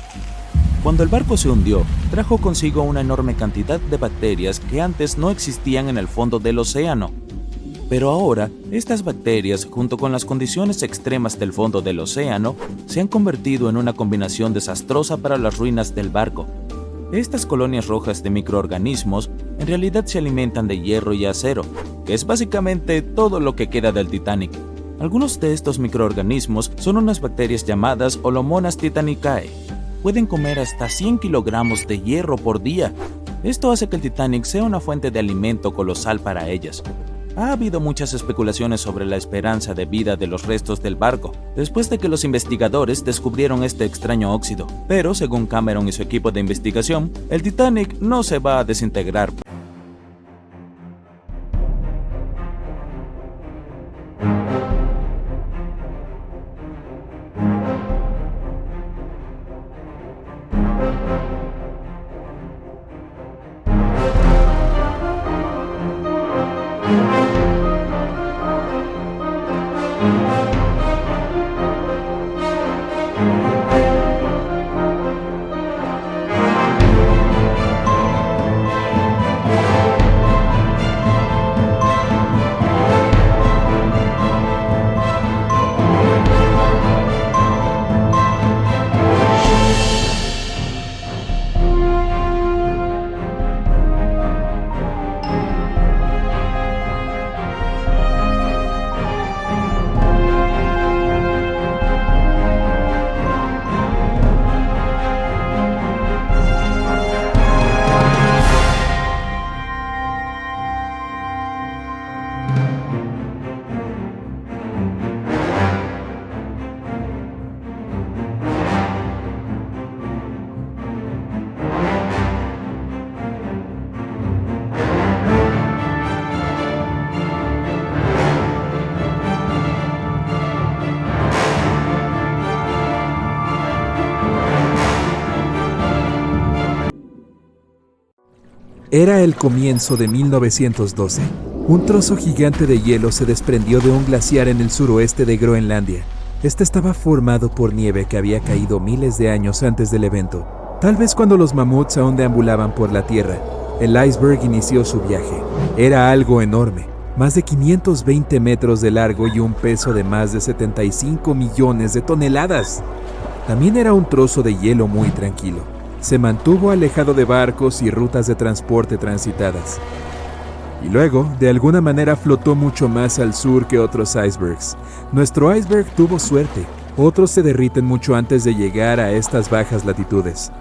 Cuando el barco se hundió, trajo consigo una enorme cantidad de bacterias que antes no existían en el fondo del océano. Pero ahora, estas bacterias, junto con las condiciones extremas del fondo del océano, se han convertido en una combinación desastrosa para las ruinas del barco. Estas colonias rojas de microorganismos en realidad se alimentan de hierro y acero, que es básicamente todo lo que queda del Titanic. Algunos de estos microorganismos son unas bacterias llamadas Holomonas titanicae. Pueden comer hasta 100 kilogramos de hierro por día. Esto hace que el Titanic sea una fuente de alimento colosal para ellas. Ha habido muchas especulaciones sobre la esperanza de vida de los restos del barco, después de que los investigadores descubrieron este extraño óxido. Pero, según Cameron y su equipo de investigación, el Titanic no se va a desintegrar. Era el comienzo de 1912. Un trozo gigante de hielo se desprendió de un glaciar en el suroeste de Groenlandia. Este estaba formado por nieve que había caído miles de años antes del evento. Tal vez cuando los mamuts aún deambulaban por la tierra, el iceberg inició su viaje. Era algo enorme, más de 520 metros de largo y un peso de más de 75 millones de toneladas. También era un trozo de hielo muy tranquilo. Se mantuvo alejado de barcos y rutas de transporte transitadas. Y luego, de alguna manera, flotó mucho más al sur que otros icebergs. Nuestro iceberg tuvo suerte. Otros se derriten mucho antes de llegar a estas bajas latitudes.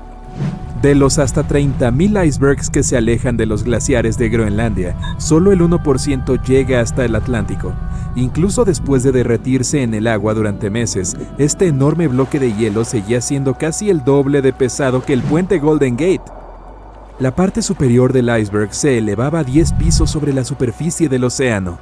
De los hasta 30.000 icebergs que se alejan de los glaciares de Groenlandia, solo el 1% llega hasta el Atlántico. Incluso después de derretirse en el agua durante meses, este enorme bloque de hielo seguía siendo casi el doble de pesado que el puente Golden Gate. La parte superior del iceberg se elevaba 10 pisos sobre la superficie del océano.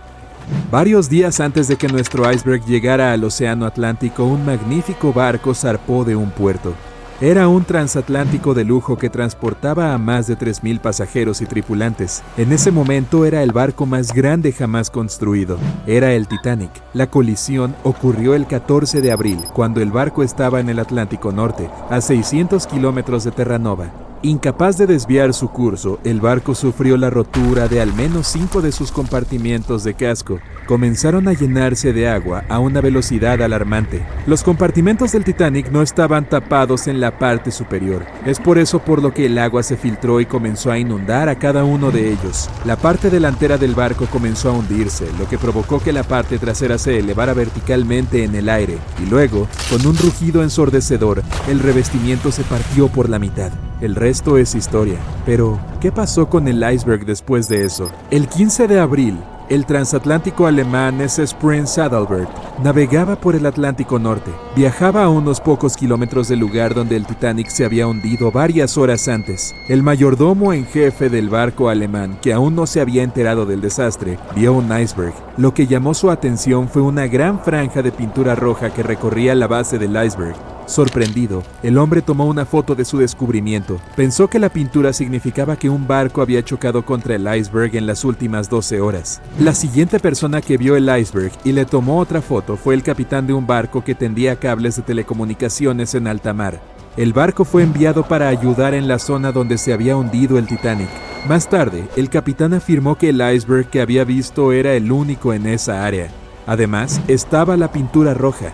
Varios días antes de que nuestro iceberg llegara al océano Atlántico, un magnífico barco zarpó de un puerto. Era un transatlántico de lujo que transportaba a más de 3,000 pasajeros y tripulantes. En ese momento era el barco más grande jamás construido. Era el Titanic. La colisión ocurrió el 14 de abril, cuando el barco estaba en el Atlántico Norte, a 600 kilómetros de Terranova. Incapaz de desviar su curso, el barco sufrió la rotura de al menos 5 de sus compartimientos de casco. Comenzaron a llenarse de agua a una velocidad alarmante. Los compartimentos del Titanic no estaban tapados en la parte superior. Es por eso por lo que el agua se filtró y comenzó a inundar a cada uno de ellos. La parte delantera del barco comenzó a hundirse, lo que provocó que la parte trasera se elevara verticalmente en el aire. Y luego, con un rugido ensordecedor, el revestimiento se partió por la mitad. El resto es historia. Pero, ¿qué pasó con el iceberg después de eso? El 15 de abril, el transatlántico alemán SS Prinz Adalbert navegaba por el Atlántico Norte. Viajaba a unos pocos kilómetros del lugar donde el Titanic se había hundido varias horas antes. El mayordomo en jefe del barco alemán, que aún no se había enterado del desastre, vio un iceberg. Lo que llamó su atención fue una gran franja de pintura roja que recorría la base del iceberg. Sorprendido, el hombre tomó una foto de su descubrimiento. Pensó que la pintura significaba que un barco había chocado contra el iceberg en las últimas 12 horas. La siguiente persona que vio el iceberg y le tomó otra foto fue el capitán de un barco que tendía cables de telecomunicaciones en alta mar. El barco fue enviado para ayudar en la zona donde se había hundido el Titanic. Más tarde, el capitán afirmó que el iceberg que había visto era el único en esa área. Además, estaba la pintura roja.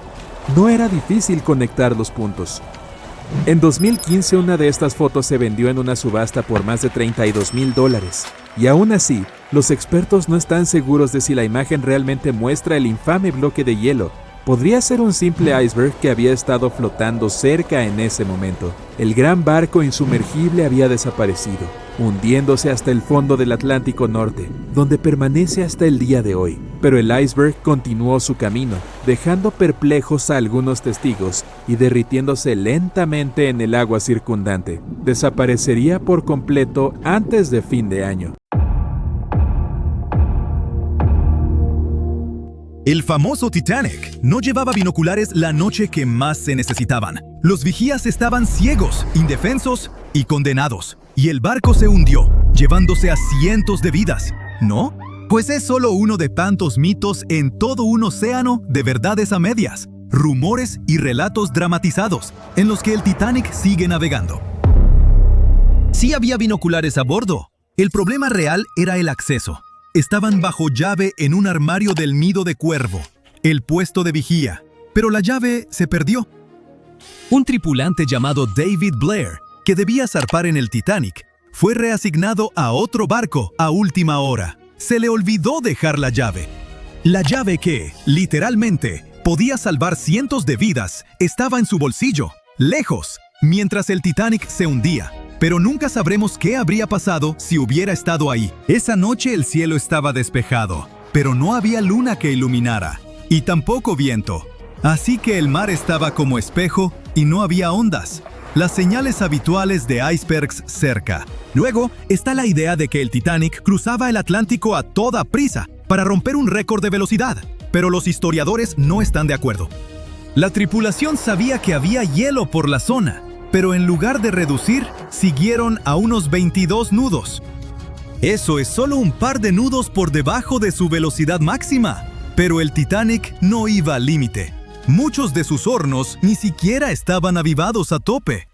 No era difícil conectar los puntos. En 2015 una de estas fotos se vendió en una subasta por más de $32,000. Y aún así, los expertos no están seguros de si la imagen realmente muestra el infame bloque de hielo. Podría ser un simple iceberg que había estado flotando cerca en ese momento. El gran barco insumergible había desaparecido. hundiéndose hasta el fondo del Atlántico Norte, donde permanece hasta el día de hoy. Pero el iceberg continuó su camino, dejando perplejos a algunos testigos y derritiéndose lentamente en el agua circundante. Desaparecería por completo antes de fin de año. El famoso Titanic no llevaba binoculares la noche que más se necesitaban. Los vigías estaban ciegos, indefensos y condenados. Y el barco se hundió, llevándose a cientos de vidas, ¿no? Pues es solo uno de tantos mitos en todo un océano de verdades a medias, rumores y relatos dramatizados en los que el Titanic sigue navegando. Sí había binoculares a bordo. El problema real era el acceso. Estaban bajo llave en un armario del nido de cuervo, el puesto de vigía, pero la llave se perdió. Un tripulante llamado David Blair, que debía zarpar en el Titanic, fue reasignado a otro barco a última hora. Se le olvidó dejar la llave. La llave que, literalmente, podía salvar cientos de vidas, estaba en su bolsillo, lejos, mientras el Titanic se hundía. Pero nunca sabremos qué habría pasado si hubiera estado ahí. Esa noche el cielo estaba despejado, pero no había luna que iluminara, y tampoco viento. Así que el mar estaba como espejo y no había ondas, las señales habituales de icebergs cerca. Luego está la idea de que el Titanic cruzaba el Atlántico a toda prisa para romper un récord de velocidad, pero los historiadores no están de acuerdo. La tripulación sabía que había hielo por la zona, pero en lugar de reducir, siguieron a unos 22 nudos. Eso es solo un par de nudos por debajo de su velocidad máxima, pero el Titanic no iba al límite. Muchos de sus hornos ni siquiera estaban avivados a tope.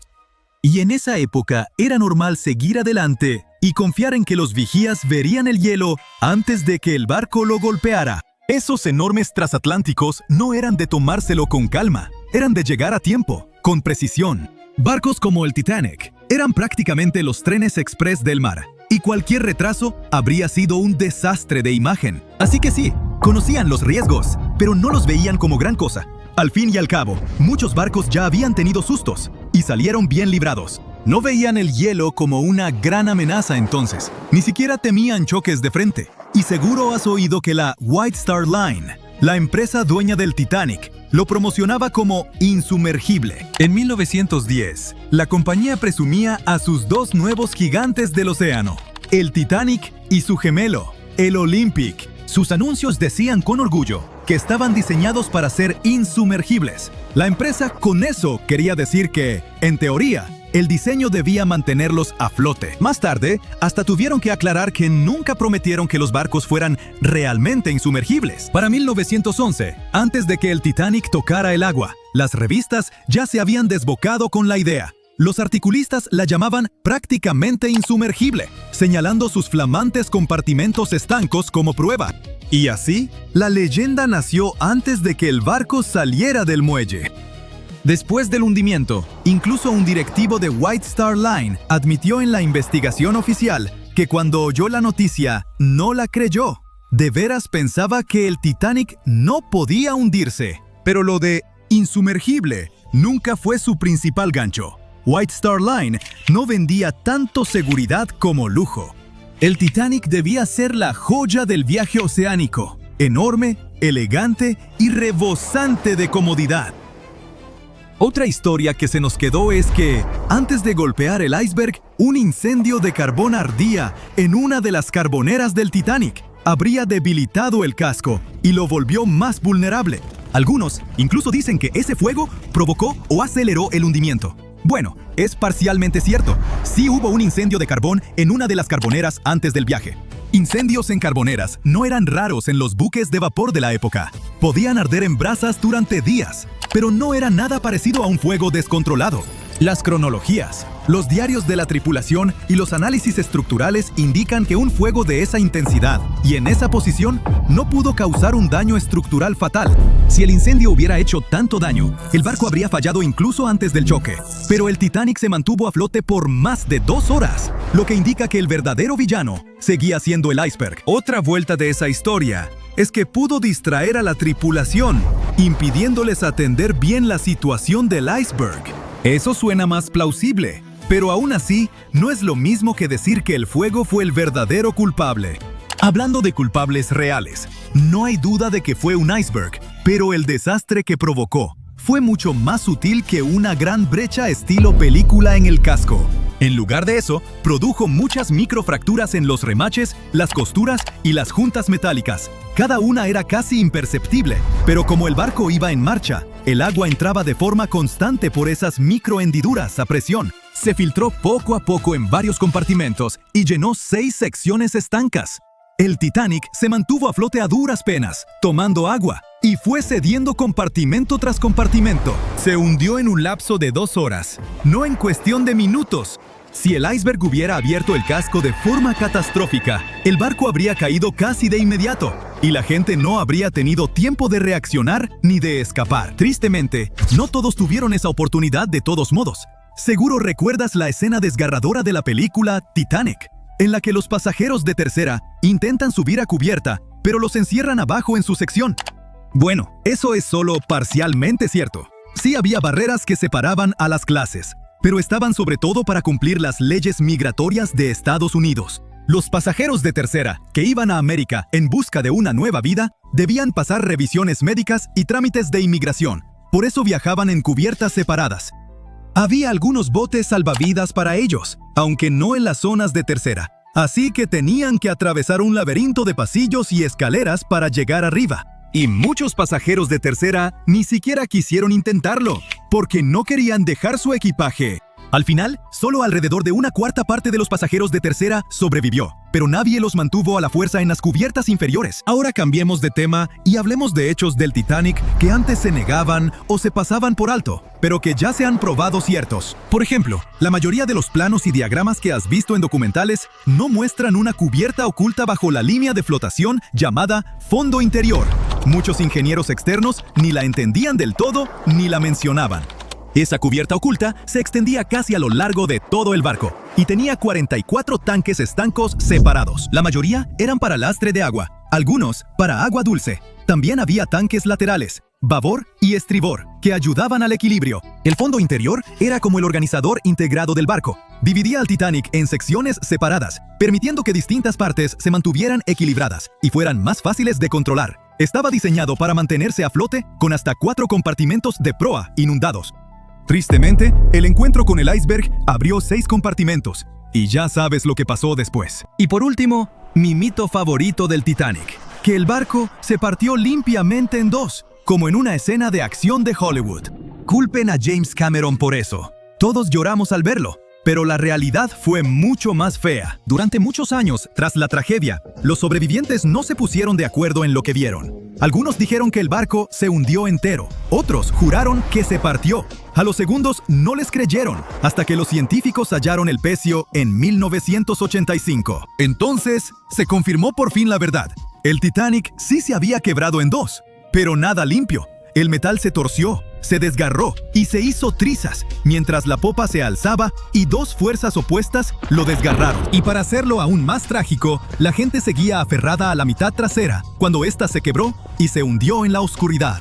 Y en esa época era normal seguir adelante y confiar en que los vigías verían el hielo antes de que el barco lo golpeara. Esos enormes transatlánticos no eran de tomárselo con calma, eran de llegar a tiempo, con precisión. Barcos como el Titanic eran prácticamente los trenes express del mar, y cualquier retraso habría sido un desastre de imagen. Así que sí, conocían los riesgos, pero no los veían como gran cosa. Al fin y al cabo, muchos barcos ya habían tenido sustos, y salieron bien librados. No veían el hielo como una gran amenaza entonces, ni siquiera temían choques de frente. Y seguro has oído que la White Star Line, la empresa dueña del Titanic, lo promocionaba como insumergible. En 1910, la compañía presumía a sus dos nuevos gigantes del océano, el Titanic y su gemelo, el Olympic. Sus anuncios decían con orgullo que estaban diseñados para ser insumergibles. La empresa con eso quería decir que, en teoría, el diseño debía mantenerlos a flote. Más tarde, hasta tuvieron que aclarar que nunca prometieron que los barcos fueran realmente insumergibles. Para 1911, antes de que el Titanic tocara el agua, las revistas ya se habían desbocado con la idea. Los articulistas la llamaban prácticamente insumergible, señalando sus flamantes compartimentos estancos como prueba. Y así, la leyenda nació antes de que el barco saliera del muelle. Después del hundimiento, incluso un directivo de White Star Line admitió en la investigación oficial que cuando oyó la noticia, no la creyó. De veras pensaba que el Titanic no podía hundirse. Pero lo de insumergible nunca fue su principal gancho. White Star Line no vendía tanto seguridad como lujo. El Titanic debía ser la joya del viaje oceánico, enorme, elegante y rebosante de comodidad. Otra historia que se nos quedó es que, antes de golpear el iceberg, un incendio de carbón ardía en una de las carboneras del Titanic. Habría debilitado el casco y lo volvió más vulnerable. Algunos incluso dicen que ese fuego provocó o aceleró el hundimiento. Bueno, es parcialmente cierto. Sí hubo un incendio de carbón en una de las carboneras antes del viaje. Incendios en carboneras no eran raros en los buques de vapor de la época. Podían arder en brasas durante días, pero no era nada parecido a un fuego descontrolado. Las cronologías, los diarios de la tripulación y los análisis estructurales indican que un fuego de esa intensidad y en esa posición no pudo causar un daño estructural fatal. Si el incendio hubiera hecho tanto daño, el barco habría fallado incluso antes del choque. Pero el Titanic se mantuvo a flote por más de 2 horas, lo que indica que el verdadero villano seguía siendo el iceberg. Otra vuelta de esa historia es que pudo distraer a la tripulación, impidiéndoles atender bien la situación del iceberg. Eso suena más plausible. Pero aún así, no es lo mismo que decir que el fuego fue el verdadero culpable. Hablando de culpables reales, no hay duda de que fue un iceberg, pero el desastre que provocó fue mucho más sutil que una gran brecha estilo película en el casco. En lugar de eso, produjo muchas microfracturas en los remaches, las costuras y las juntas metálicas. Cada una era casi imperceptible, pero como el barco iba en marcha, el agua entraba de forma constante por esas microhendiduras a presión. Se filtró poco a poco en varios compartimentos y llenó 6 secciones estancas. El Titanic se mantuvo a flote a duras penas, tomando agua, y fue cediendo compartimento tras compartimento. Se hundió en un lapso de 2 horas, no en cuestión de minutos. Si el iceberg hubiera abierto el casco de forma catastrófica, el barco habría caído casi de inmediato, y la gente no habría tenido tiempo de reaccionar ni de escapar. Tristemente, no todos tuvieron esa oportunidad de todos modos. Seguro recuerdas la escena desgarradora de la película Titanic, en la que los pasajeros de tercera intentan subir a cubierta, pero los encierran abajo en su sección. Bueno, eso es solo parcialmente cierto. Sí había barreras que separaban a las clases, pero estaban sobre todo para cumplir las leyes migratorias de Estados Unidos. Los pasajeros de tercera, que iban a América en busca de una nueva vida, debían pasar revisiones médicas y trámites de inmigración. Por eso viajaban en cubiertas separadas. Había algunos botes salvavidas para ellos, aunque no en las zonas de tercera. Así que tenían que atravesar un laberinto de pasillos y escaleras para llegar arriba. Y muchos pasajeros de tercera ni siquiera quisieron intentarlo, porque no querían dejar su equipaje. Al final, solo alrededor de 1/4 parte de los pasajeros de tercera sobrevivió, pero nadie los mantuvo a la fuerza en las cubiertas inferiores. Ahora cambiemos de tema y hablemos de hechos del Titanic que antes se negaban o se pasaban por alto, pero que ya se han probado ciertos. Por ejemplo, la mayoría de los planos y diagramas que has visto en documentales no muestran una cubierta oculta bajo la línea de flotación llamada fondo interior. Muchos ingenieros externos ni la entendían del todo ni la mencionaban. Esa cubierta oculta se extendía casi a lo largo de todo el barco y tenía 44 tanques estancos separados. La mayoría eran para lastre de agua, algunos para agua dulce. También había tanques laterales, babor y estribor, que ayudaban al equilibrio. El fondo interior era como el organizador integrado del barco. Dividía al Titanic en secciones separadas, permitiendo que distintas partes se mantuvieran equilibradas y fueran más fáciles de controlar. Estaba diseñado para mantenerse a flote con hasta 4 compartimentos de proa inundados. Tristemente, el encuentro con el iceberg abrió 6 compartimentos, y ya sabes lo que pasó después. Y por último, mi mito favorito del Titanic, que el barco se partió limpiamente en 2, como en una escena de acción de Hollywood. Culpen a James Cameron por eso. Todos lloramos al verlo, pero la realidad fue mucho más fea. Durante muchos años, tras la tragedia, los sobrevivientes no se pusieron de acuerdo en lo que vieron. Algunos dijeron que el barco se hundió entero, otros juraron que se partió. A los segundos no les creyeron, hasta que los científicos hallaron el pecio en 1985. Entonces, se confirmó por fin la verdad. El Titanic sí se había quebrado en 2, pero nada limpio. El metal se torció, se desgarró y se hizo trizas, mientras la popa se alzaba y 2 fuerzas opuestas lo desgarraron. Y para hacerlo aún más trágico, la gente seguía aferrada a la mitad trasera, cuando ésta se quebró y se hundió en la oscuridad.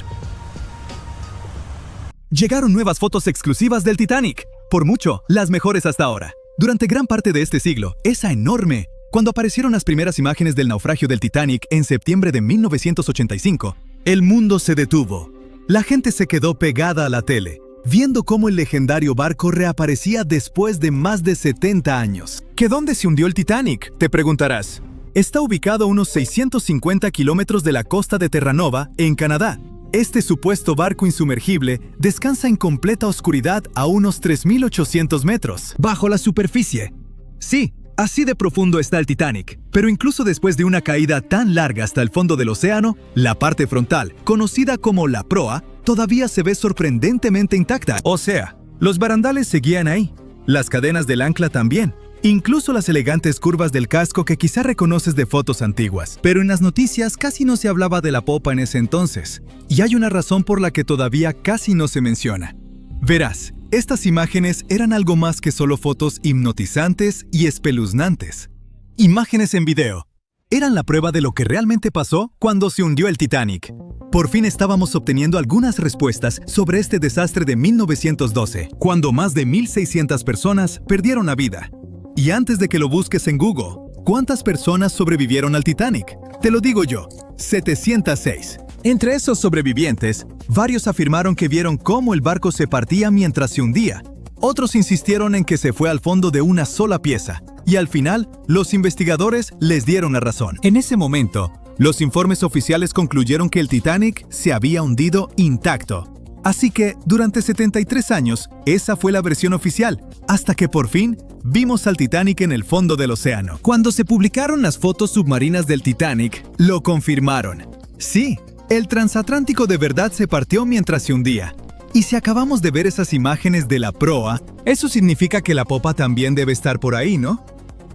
Llegaron nuevas fotos exclusivas del Titanic, por mucho, las mejores hasta ahora. Durante gran parte de este siglo, esa enorme. Cuando aparecieron las primeras imágenes del naufragio del Titanic en septiembre de 1985, el mundo se detuvo. La gente se quedó pegada a la tele, viendo cómo el legendario barco reaparecía después de más de 70 años. ¿Que dónde se hundió el Titanic?, te preguntarás. Está ubicado a unos 650 kilómetros de la costa de Terranova, en Canadá. Este supuesto barco insumergible descansa en completa oscuridad a unos 3.800 metros, bajo la superficie. Sí, así de profundo está el Titanic, pero incluso después de una caída tan larga hasta el fondo del océano, la parte frontal, conocida como la proa, todavía se ve sorprendentemente intacta. O sea, los barandales seguían ahí, las cadenas del ancla también, incluso las elegantes curvas del casco que quizá reconoces de fotos antiguas. Pero en las noticias casi no se hablaba de la popa en ese entonces, y hay una razón por la que todavía casi no se menciona. Verás, estas imágenes eran algo más que solo fotos hipnotizantes y espeluznantes. Imágenes en video. Eran la prueba de lo que realmente pasó cuando se hundió el Titanic. Por fin estábamos obteniendo algunas respuestas sobre este desastre de 1912, cuando más de 1,600 personas perdieron la vida. Y antes de que lo busques en Google, ¿cuántas personas sobrevivieron al Titanic? Te lo digo yo, 706. Entre esos sobrevivientes, varios afirmaron que vieron cómo el barco se partía mientras se hundía. Otros insistieron en que se fue al fondo de una sola pieza, y al final, los investigadores les dieron la razón. En ese momento, los informes oficiales concluyeron que el Titanic se había hundido intacto. Así que, durante 73 años, esa fue la versión oficial, hasta que por fin vimos al Titanic en el fondo del océano. Cuando se publicaron las fotos submarinas del Titanic, lo confirmaron. Sí, el transatlántico de verdad se partió mientras se hundía. Y si acabamos de ver esas imágenes de la proa, eso significa que la popa también debe estar por ahí, ¿no?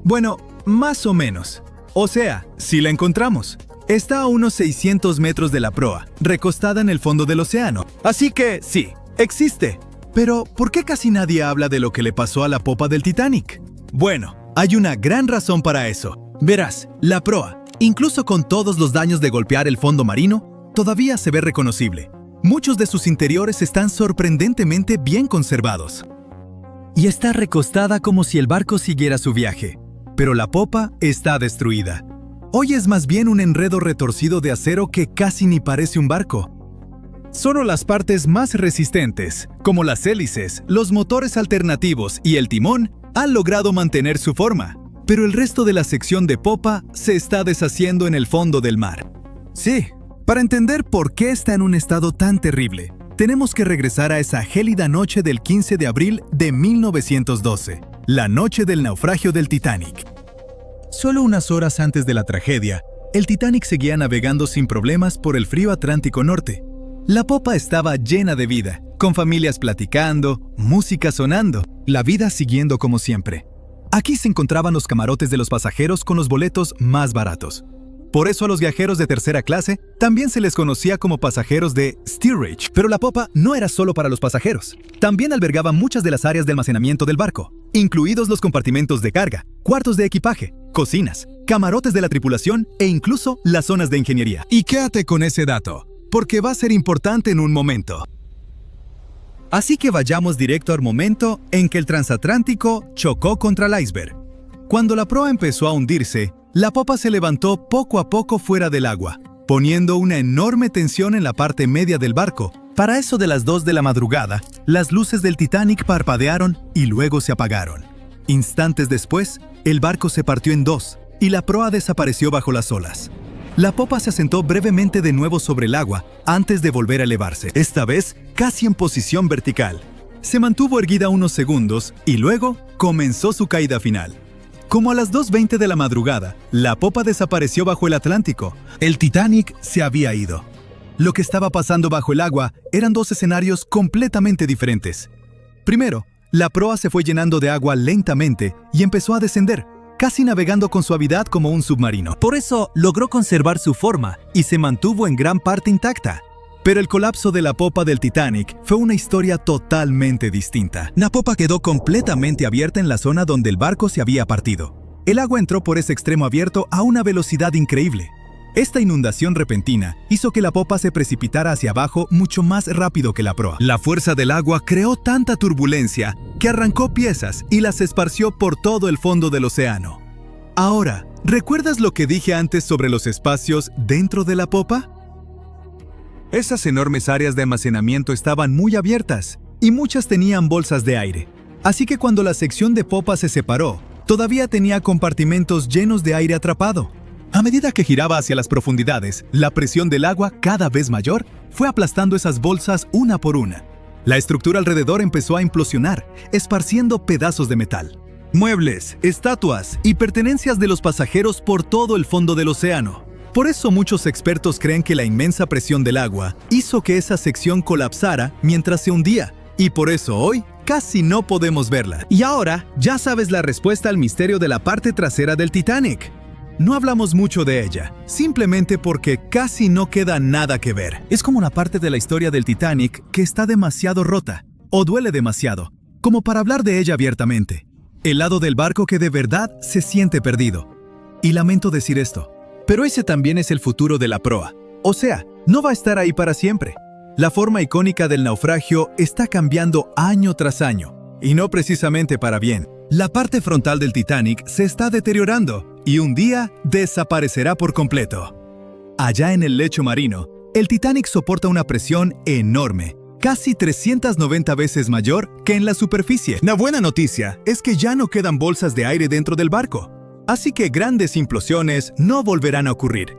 Bueno, más o menos. O sea, si la encontramos. Está a unos 600 metros de la proa, recostada en el fondo del océano. Así que, sí, existe. Pero, ¿por qué casi nadie habla de lo que le pasó a la popa del Titanic? Bueno, hay una gran razón para eso. Verás, la proa, incluso con todos los daños de golpear el fondo marino, todavía se ve reconocible. Muchos de sus interiores están sorprendentemente bien conservados. Y está recostada como si el barco siguiera su viaje. Pero la popa está destruida. Hoy es más bien un enredo retorcido de acero que casi ni parece un barco. Solo las partes más resistentes, como las hélices, los motores alternativos y el timón, han logrado mantener su forma. Pero el resto de la sección de popa se está deshaciendo en el fondo del mar. Sí, para entender por qué está en un estado tan terrible, tenemos que regresar a esa gélida noche del 15 de abril de 1912, la noche del naufragio del Titanic. Solo unas horas antes de la tragedia, el Titanic seguía navegando sin problemas por el frío Atlántico Norte. La popa estaba llena de vida, con familias platicando, música sonando, la vida siguiendo como siempre. Aquí se encontraban los camarotes de los pasajeros con los boletos más baratos. Por eso a los viajeros de tercera clase también se les conocía como pasajeros de steerage. Pero la popa no era solo para los pasajeros. También albergaba muchas de las áreas de almacenamiento del barco, incluidos los compartimentos de carga, cuartos de equipaje, cocinas, camarotes de la tripulación e incluso las zonas de ingeniería. Y quédate con ese dato, porque va a ser importante en un momento. Así que vayamos directo al momento en que el transatlántico chocó contra el iceberg. Cuando la proa empezó a hundirse, la popa se levantó poco a poco fuera del agua, poniendo una enorme tensión en la parte media del barco. Para eso de las 2 de la madrugada, las luces del Titanic parpadearon y luego se apagaron. Instantes después, el barco se partió en dos y la proa desapareció bajo las olas. La popa se asentó brevemente de nuevo sobre el agua antes de volver a elevarse, esta vez casi en posición vertical. Se mantuvo erguida unos segundos y luego comenzó su caída final. Como a las 2:20 de la madrugada, la popa desapareció bajo el Atlántico. El Titanic se había ido. Lo que estaba pasando bajo el agua eran dos escenarios completamente diferentes. Primero, la proa se fue llenando de agua lentamente y empezó a descender, casi navegando con suavidad como un submarino. Por eso logró conservar su forma y se mantuvo en gran parte intacta. Pero el colapso de la popa del Titanic fue una historia totalmente distinta. La popa quedó completamente abierta en la zona donde el barco se había partido. El agua entró por ese extremo abierto a una velocidad increíble. Esta inundación repentina hizo que la popa se precipitara hacia abajo mucho más rápido que la proa. La fuerza del agua creó tanta turbulencia que arrancó piezas y las esparció por todo el fondo del océano. Ahora, ¿recuerdas lo que dije antes sobre los espacios dentro de la popa? Esas enormes áreas de almacenamiento estaban muy abiertas y muchas tenían bolsas de aire. Así que cuando la sección de popa se separó, todavía tenía compartimentos llenos de aire atrapado. A medida que giraba hacia las profundidades, la presión del agua, cada vez mayor, fue aplastando esas bolsas una por una. La estructura alrededor empezó a implosionar, esparciendo pedazos de metal. Muebles, estatuas y pertenencias de los pasajeros por todo el fondo del océano. Por eso muchos expertos creen que la inmensa presión del agua hizo que esa sección colapsara mientras se hundía, y por eso hoy casi no podemos verla. Y ahora ya sabes la respuesta al misterio de la parte trasera del Titanic. No hablamos mucho de ella, simplemente porque casi no queda nada que ver. Es como una parte de la historia del Titanic que está demasiado rota, o duele demasiado, como para hablar de ella abiertamente. El lado del barco que de verdad se siente perdido. Y lamento decir esto, pero ese también es el futuro de la proa. O sea, no va a estar ahí para siempre. La forma icónica del naufragio está cambiando año tras año, y no precisamente para bien. La parte frontal del Titanic se está deteriorando y un día desaparecerá por completo. Allá en el lecho marino, el Titanic soporta una presión enorme, casi 390 veces mayor que en la superficie. La buena noticia es que ya no quedan bolsas de aire dentro del barco, así que grandes implosiones no volverán a ocurrir.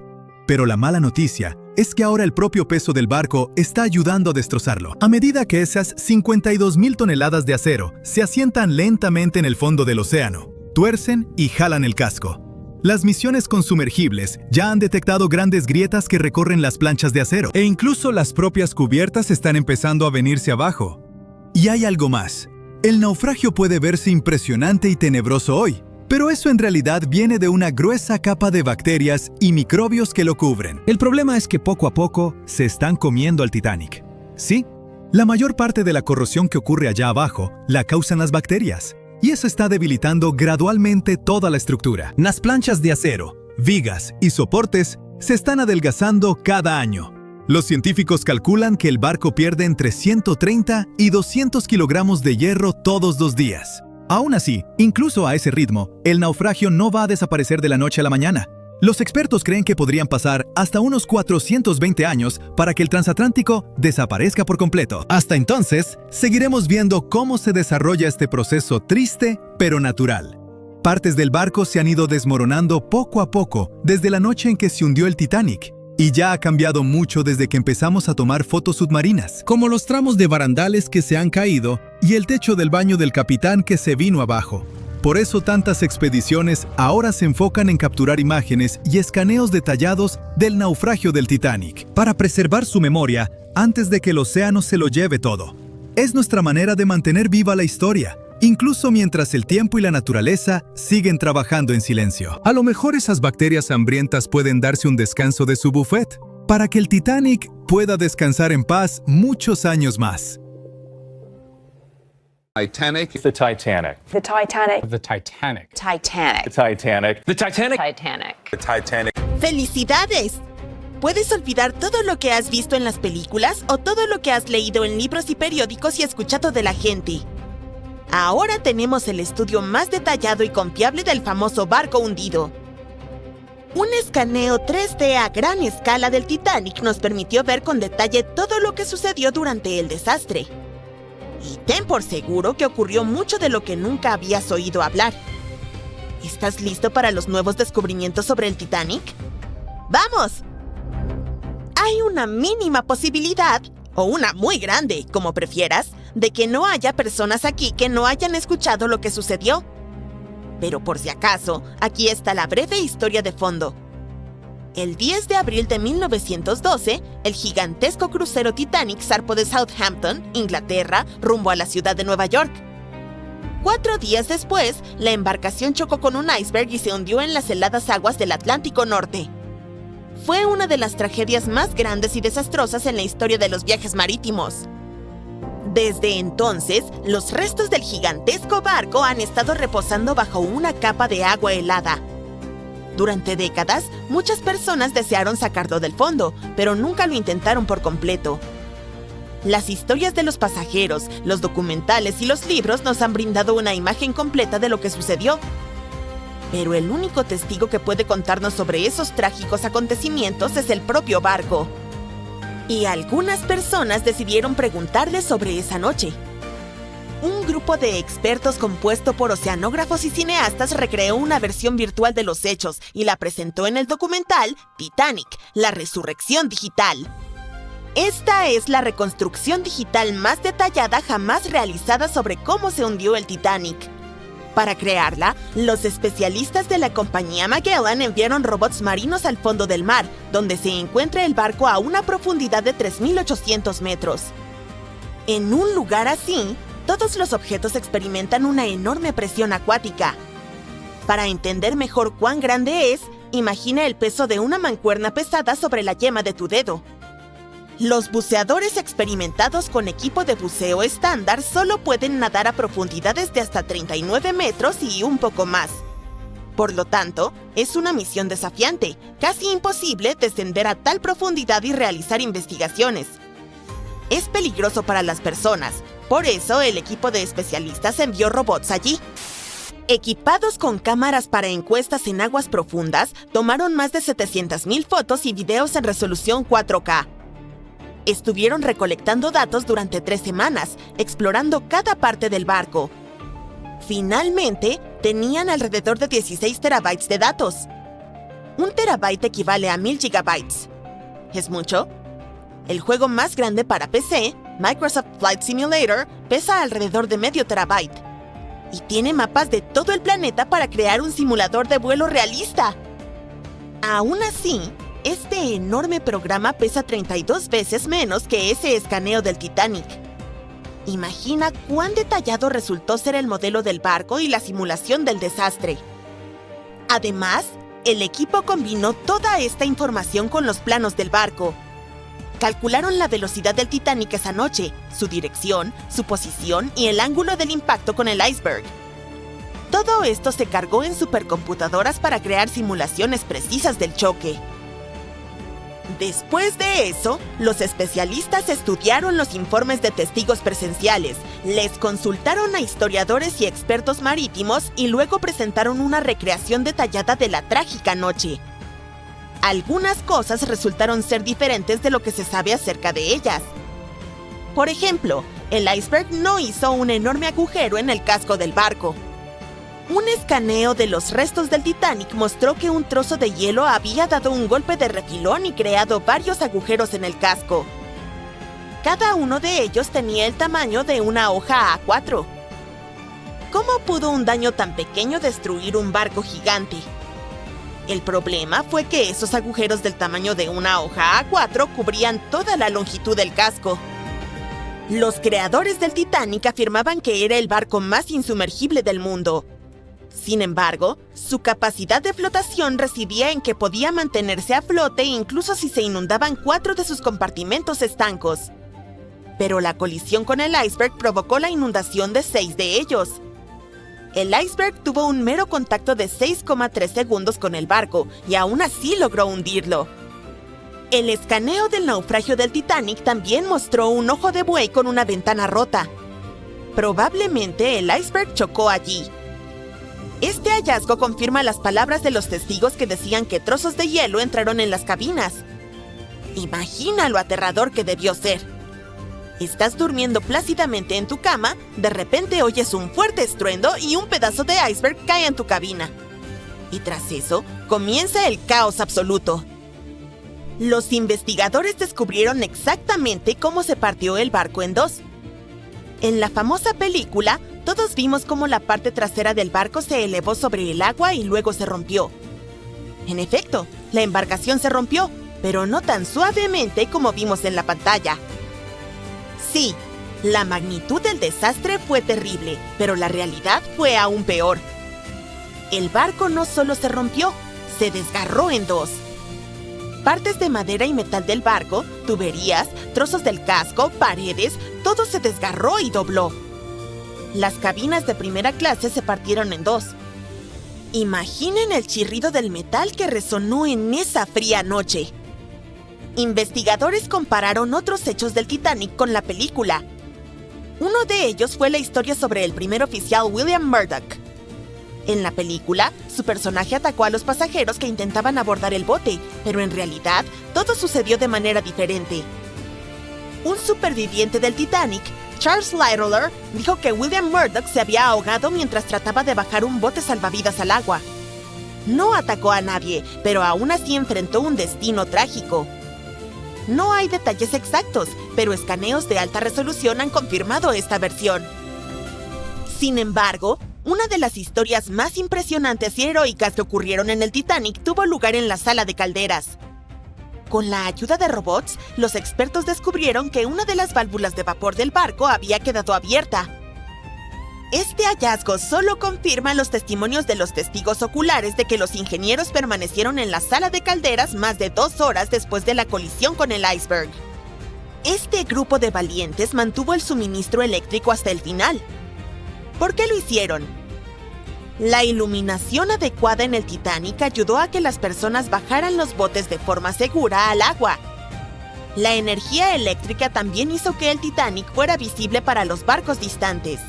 Pero la mala noticia es que ahora el propio peso del barco está ayudando a destrozarlo. A medida que esas 52,000 toneladas de acero se asientan lentamente en el fondo del océano, tuercen y jalan el casco. Las misiones con sumergibles ya han detectado grandes grietas que recorren las planchas de acero, e incluso las propias cubiertas están empezando a venirse abajo. Y hay algo más. El naufragio puede verse impresionante y tenebroso hoy, pero eso en realidad viene de una gruesa capa de bacterias y microbios que lo cubren. El problema es que poco a poco se están comiendo al Titanic. Sí, la mayor parte de la corrosión que ocurre allá abajo la causan las bacterias, y eso está debilitando gradualmente toda la estructura. Las planchas de acero, vigas y soportes se están adelgazando cada año. Los científicos calculan que el barco pierde entre 130 y 200 kilogramos de hierro todos los días. Aún así, incluso a ese ritmo, el naufragio no va a desaparecer de la noche a la mañana. Los expertos creen que podrían pasar hasta unos 420 años para que el transatlántico desaparezca por completo. Hasta entonces, seguiremos viendo cómo se desarrolla este proceso triste pero natural. Partes del barco se han ido desmoronando poco a poco desde la noche en que se hundió el Titanic, y ya ha cambiado mucho desde que empezamos a tomar fotos submarinas, como los tramos de barandales que se han caído y el techo del baño del capitán que se vino abajo. Por eso tantas expediciones ahora se enfocan en capturar imágenes y escaneos detallados del naufragio del Titanic, para preservar su memoria antes de que el océano se lo lleve todo. Es nuestra manera de mantener viva la historia, incluso mientras el tiempo y la naturaleza siguen trabajando en silencio. A lo mejor esas bacterias hambrientas pueden darse un descanso de su buffet, para que el Titanic pueda descansar en paz muchos años más. Titanic. The Titanic. The Titanic. The Titanic. Titanic. The Titanic. The Titanic. Titanic. The Titanic. ¡Felicidades! Puedes olvidar todo lo que has visto en las películas o todo lo que has leído en libros y periódicos y escuchado de la gente. Ahora tenemos el estudio más detallado y confiable del famoso barco hundido. Un escaneo 3D a gran escala del Titanic nos permitió ver con detalle todo lo que sucedió durante el desastre. Y ten por seguro que ocurrió mucho de lo que nunca habías oído hablar. ¿Estás listo para los nuevos descubrimientos sobre el Titanic? ¡Vamos! Hay una mínima posibilidad, o una muy grande, como prefieras, de que no haya personas aquí que no hayan escuchado lo que sucedió. Pero por si acaso, aquí está la breve historia de fondo. El 10 de abril de 1912, el gigantesco crucero Titanic zarpó de Southampton, Inglaterra, rumbo a la ciudad de Nueva York. 4 días después, la embarcación chocó con un iceberg y se hundió en las heladas aguas del Atlántico Norte. Fue una de las tragedias más grandes y desastrosas en la historia de los viajes marítimos. Desde entonces, los restos del gigantesco barco han estado reposando bajo una capa de agua helada. Durante décadas, muchas personas desearon sacarlo del fondo, pero nunca lo intentaron por completo. Las historias de los pasajeros, los documentales y los libros nos han brindado una imagen completa de lo que sucedió. Pero el único testigo que puede contarnos sobre esos trágicos acontecimientos es el propio barco. Y algunas personas decidieron preguntarle sobre esa noche. Un grupo de expertos compuesto por oceanógrafos y cineastas recreó una versión virtual de los hechos y la presentó en el documental Titanic, la resurrección digital. Esta es la reconstrucción digital más detallada jamás realizada sobre cómo se hundió el Titanic. Para crearla, los especialistas de la compañía Magellan enviaron robots marinos al fondo del mar, donde se encuentra el barco a una profundidad de 3.800 metros. En un lugar así, todos los objetos experimentan una enorme presión acuática. Para entender mejor cuán grande es, imagina el peso de una mancuerna pesada sobre la yema de tu dedo. Los buceadores experimentados con equipo de buceo estándar solo pueden nadar a profundidades de hasta 39 metros y un poco más. Por lo tanto, es una misión desafiante, casi imposible descender a tal profundidad y realizar investigaciones. Es peligroso para las personas, por eso el equipo de especialistas envió robots allí. Equipados con cámaras para encuestas en aguas profundas, tomaron más de 700,000 fotos y videos en resolución 4K. Estuvieron recolectando datos durante 3 semanas, explorando cada parte del barco. Finalmente, tenían alrededor de 16 terabytes de datos. 1 terabyte equivale a 1000 gigabytes. ¿Es mucho? El juego más grande para PC, Microsoft Flight Simulator, pesa alrededor de medio terabyte. Y tiene mapas de todo el planeta para crear un simulador de vuelo realista. Aún así, este enorme programa pesa 32 veces menos que ese escaneo del Titanic. Imagina cuán detallado resultó ser el modelo del barco y la simulación del desastre. Además, el equipo combinó toda esta información con los planos del barco. Calcularon la velocidad del Titanic esa noche, su dirección, su posición y el ángulo del impacto con el iceberg. Todo esto se cargó en supercomputadoras para crear simulaciones precisas del choque. Después de eso, los especialistas estudiaron los informes de testigos presenciales, les consultaron a historiadores y expertos marítimos y luego presentaron una recreación detallada de la trágica noche. Algunas cosas resultaron ser diferentes de lo que se sabe acerca de ellas. Por ejemplo, el iceberg no hizo un enorme agujero en el casco del barco. Un escaneo de los restos del Titanic mostró que un trozo de hielo había dado un golpe de refilón y creado varios agujeros en el casco. Cada uno de ellos tenía el tamaño de una hoja A4. ¿Cómo pudo un daño tan pequeño destruir un barco gigante? El problema fue que esos agujeros del tamaño de una hoja A4 cubrían toda la longitud del casco. Los creadores del Titanic afirmaban que era el barco más insumergible del mundo. Sin embargo, su capacidad de flotación residía en que podía mantenerse a flote incluso si se inundaban 4 de sus compartimentos estancos. Pero la colisión con el iceberg provocó la inundación de 6 de ellos. El iceberg tuvo un mero contacto de 6,3 segundos con el barco y aún así logró hundirlo. El escaneo del naufragio del Titanic también mostró un ojo de buey con una ventana rota. Probablemente el iceberg chocó allí. Este hallazgo confirma las palabras de los testigos que decían que trozos de hielo entraron en las cabinas. Imagina lo aterrador que debió ser. Estás durmiendo plácidamente en tu cama, de repente oyes un fuerte estruendo y un pedazo de iceberg cae en tu cabina. Y tras eso, comienza el caos absoluto. Los investigadores descubrieron exactamente cómo se partió el barco en 2. En la famosa película, todos vimos cómo la parte trasera del barco se elevó sobre el agua y luego se rompió. En efecto, la embarcación se rompió, pero no tan suavemente como vimos en la pantalla. Sí, la magnitud del desastre fue terrible, pero la realidad fue aún peor. El barco no solo se rompió, se desgarró en 2. Partes de madera y metal del barco, tuberías, trozos del casco, paredes, todo se desgarró y dobló. Las cabinas de primera clase se partieron en 2. Imaginen el chirrido del metal que resonó en esa fría noche. Investigadores compararon otros hechos del Titanic con la película. Uno de ellos fue la historia sobre el primer oficial William Murdoch. En la película, su personaje atacó a los pasajeros que intentaban abordar el bote, pero en realidad, todo sucedió de manera diferente. Un superviviente del Titanic, Charles Littler, dijo que William Murdoch se había ahogado mientras trataba de bajar un bote salvavidas al agua. No atacó a nadie, pero aún así enfrentó un destino trágico. No hay detalles exactos, pero escaneos de alta resolución han confirmado esta versión. Sin embargo, una de las historias más impresionantes y heroicas que ocurrieron en el Titanic tuvo lugar en la sala de calderas. Con la ayuda de robots, los expertos descubrieron que una de las válvulas de vapor del barco había quedado abierta. Este hallazgo solo confirma los testimonios de los testigos oculares de que los ingenieros permanecieron en la sala de calderas más de 2 horas después de la colisión con el iceberg. Este grupo de valientes mantuvo el suministro eléctrico hasta el final. ¿Por qué lo hicieron? La iluminación adecuada en el Titanic ayudó a que las personas bajaran los botes de forma segura al agua. La energía eléctrica también hizo que el Titanic fuera visible para los barcos distantes.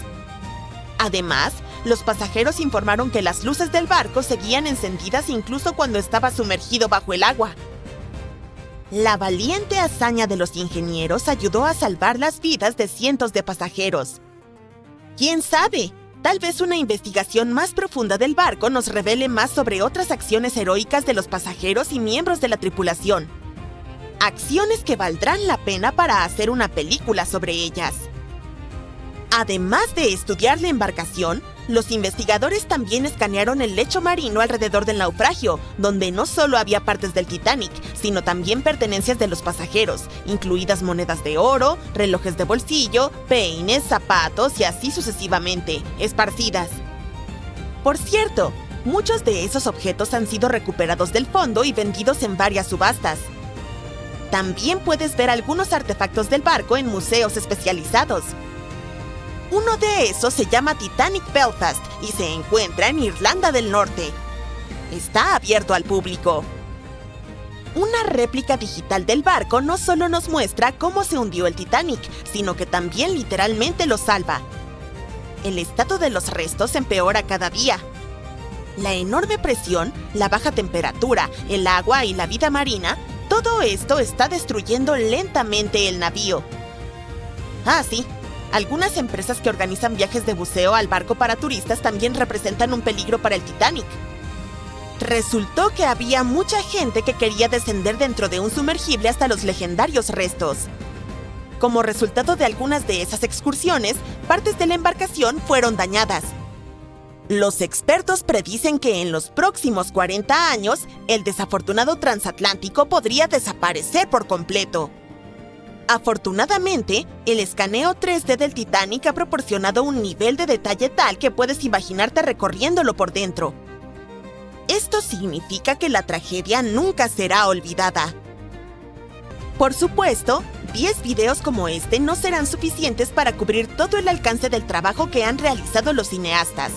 Además, los pasajeros informaron que las luces del barco seguían encendidas incluso cuando estaba sumergido bajo el agua. La valiente hazaña de los ingenieros ayudó a salvar las vidas de cientos de pasajeros. ¿Quién sabe? Tal vez una investigación más profunda del barco nos revele más sobre otras acciones heroicas de los pasajeros y miembros de la tripulación. Acciones que valdrán la pena para hacer una película sobre ellas. Además de estudiar la embarcación, los investigadores también escanearon el lecho marino alrededor del naufragio, donde no solo había partes del Titanic, sino también pertenencias de los pasajeros, incluidas monedas de oro, relojes de bolsillo, peines, zapatos y así sucesivamente, esparcidas. Por cierto, muchos de esos objetos han sido recuperados del fondo y vendidos en varias subastas. También puedes ver algunos artefactos del barco en museos especializados. Uno de esos se llama Titanic Belfast y se encuentra en Irlanda del Norte. Está abierto al público. Una réplica digital del barco no solo nos muestra cómo se hundió el Titanic, sino que también literalmente lo salva. El estado de los restos empeora cada día. La enorme presión, la baja temperatura, el agua y la vida marina, todo esto está destruyendo lentamente el navío. Ah, sí. Algunas empresas que organizan viajes de buceo al barco para turistas también representan un peligro para el Titanic. Resultó que había mucha gente que quería descender dentro de un sumergible hasta los legendarios restos. Como resultado de algunas de esas excursiones, partes de la embarcación fueron dañadas. Los expertos predicen que en los próximos 40 años, el desafortunado transatlántico podría desaparecer por completo. Afortunadamente, el escaneo 3D del Titanic ha proporcionado un nivel de detalle tal que puedes imaginarte recorriéndolo por dentro. Esto significa que la tragedia nunca será olvidada. Por supuesto, 10 videos como este no serán suficientes para cubrir todo el alcance del trabajo que han realizado los cineastas.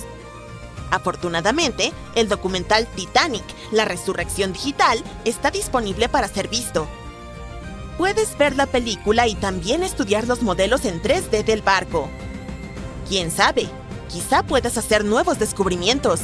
Afortunadamente, el documental Titanic, la resurrección digital, está disponible para ser visto. Puedes ver la película y también estudiar los modelos en 3D del barco. ¿Quién sabe? Quizá puedas hacer nuevos descubrimientos.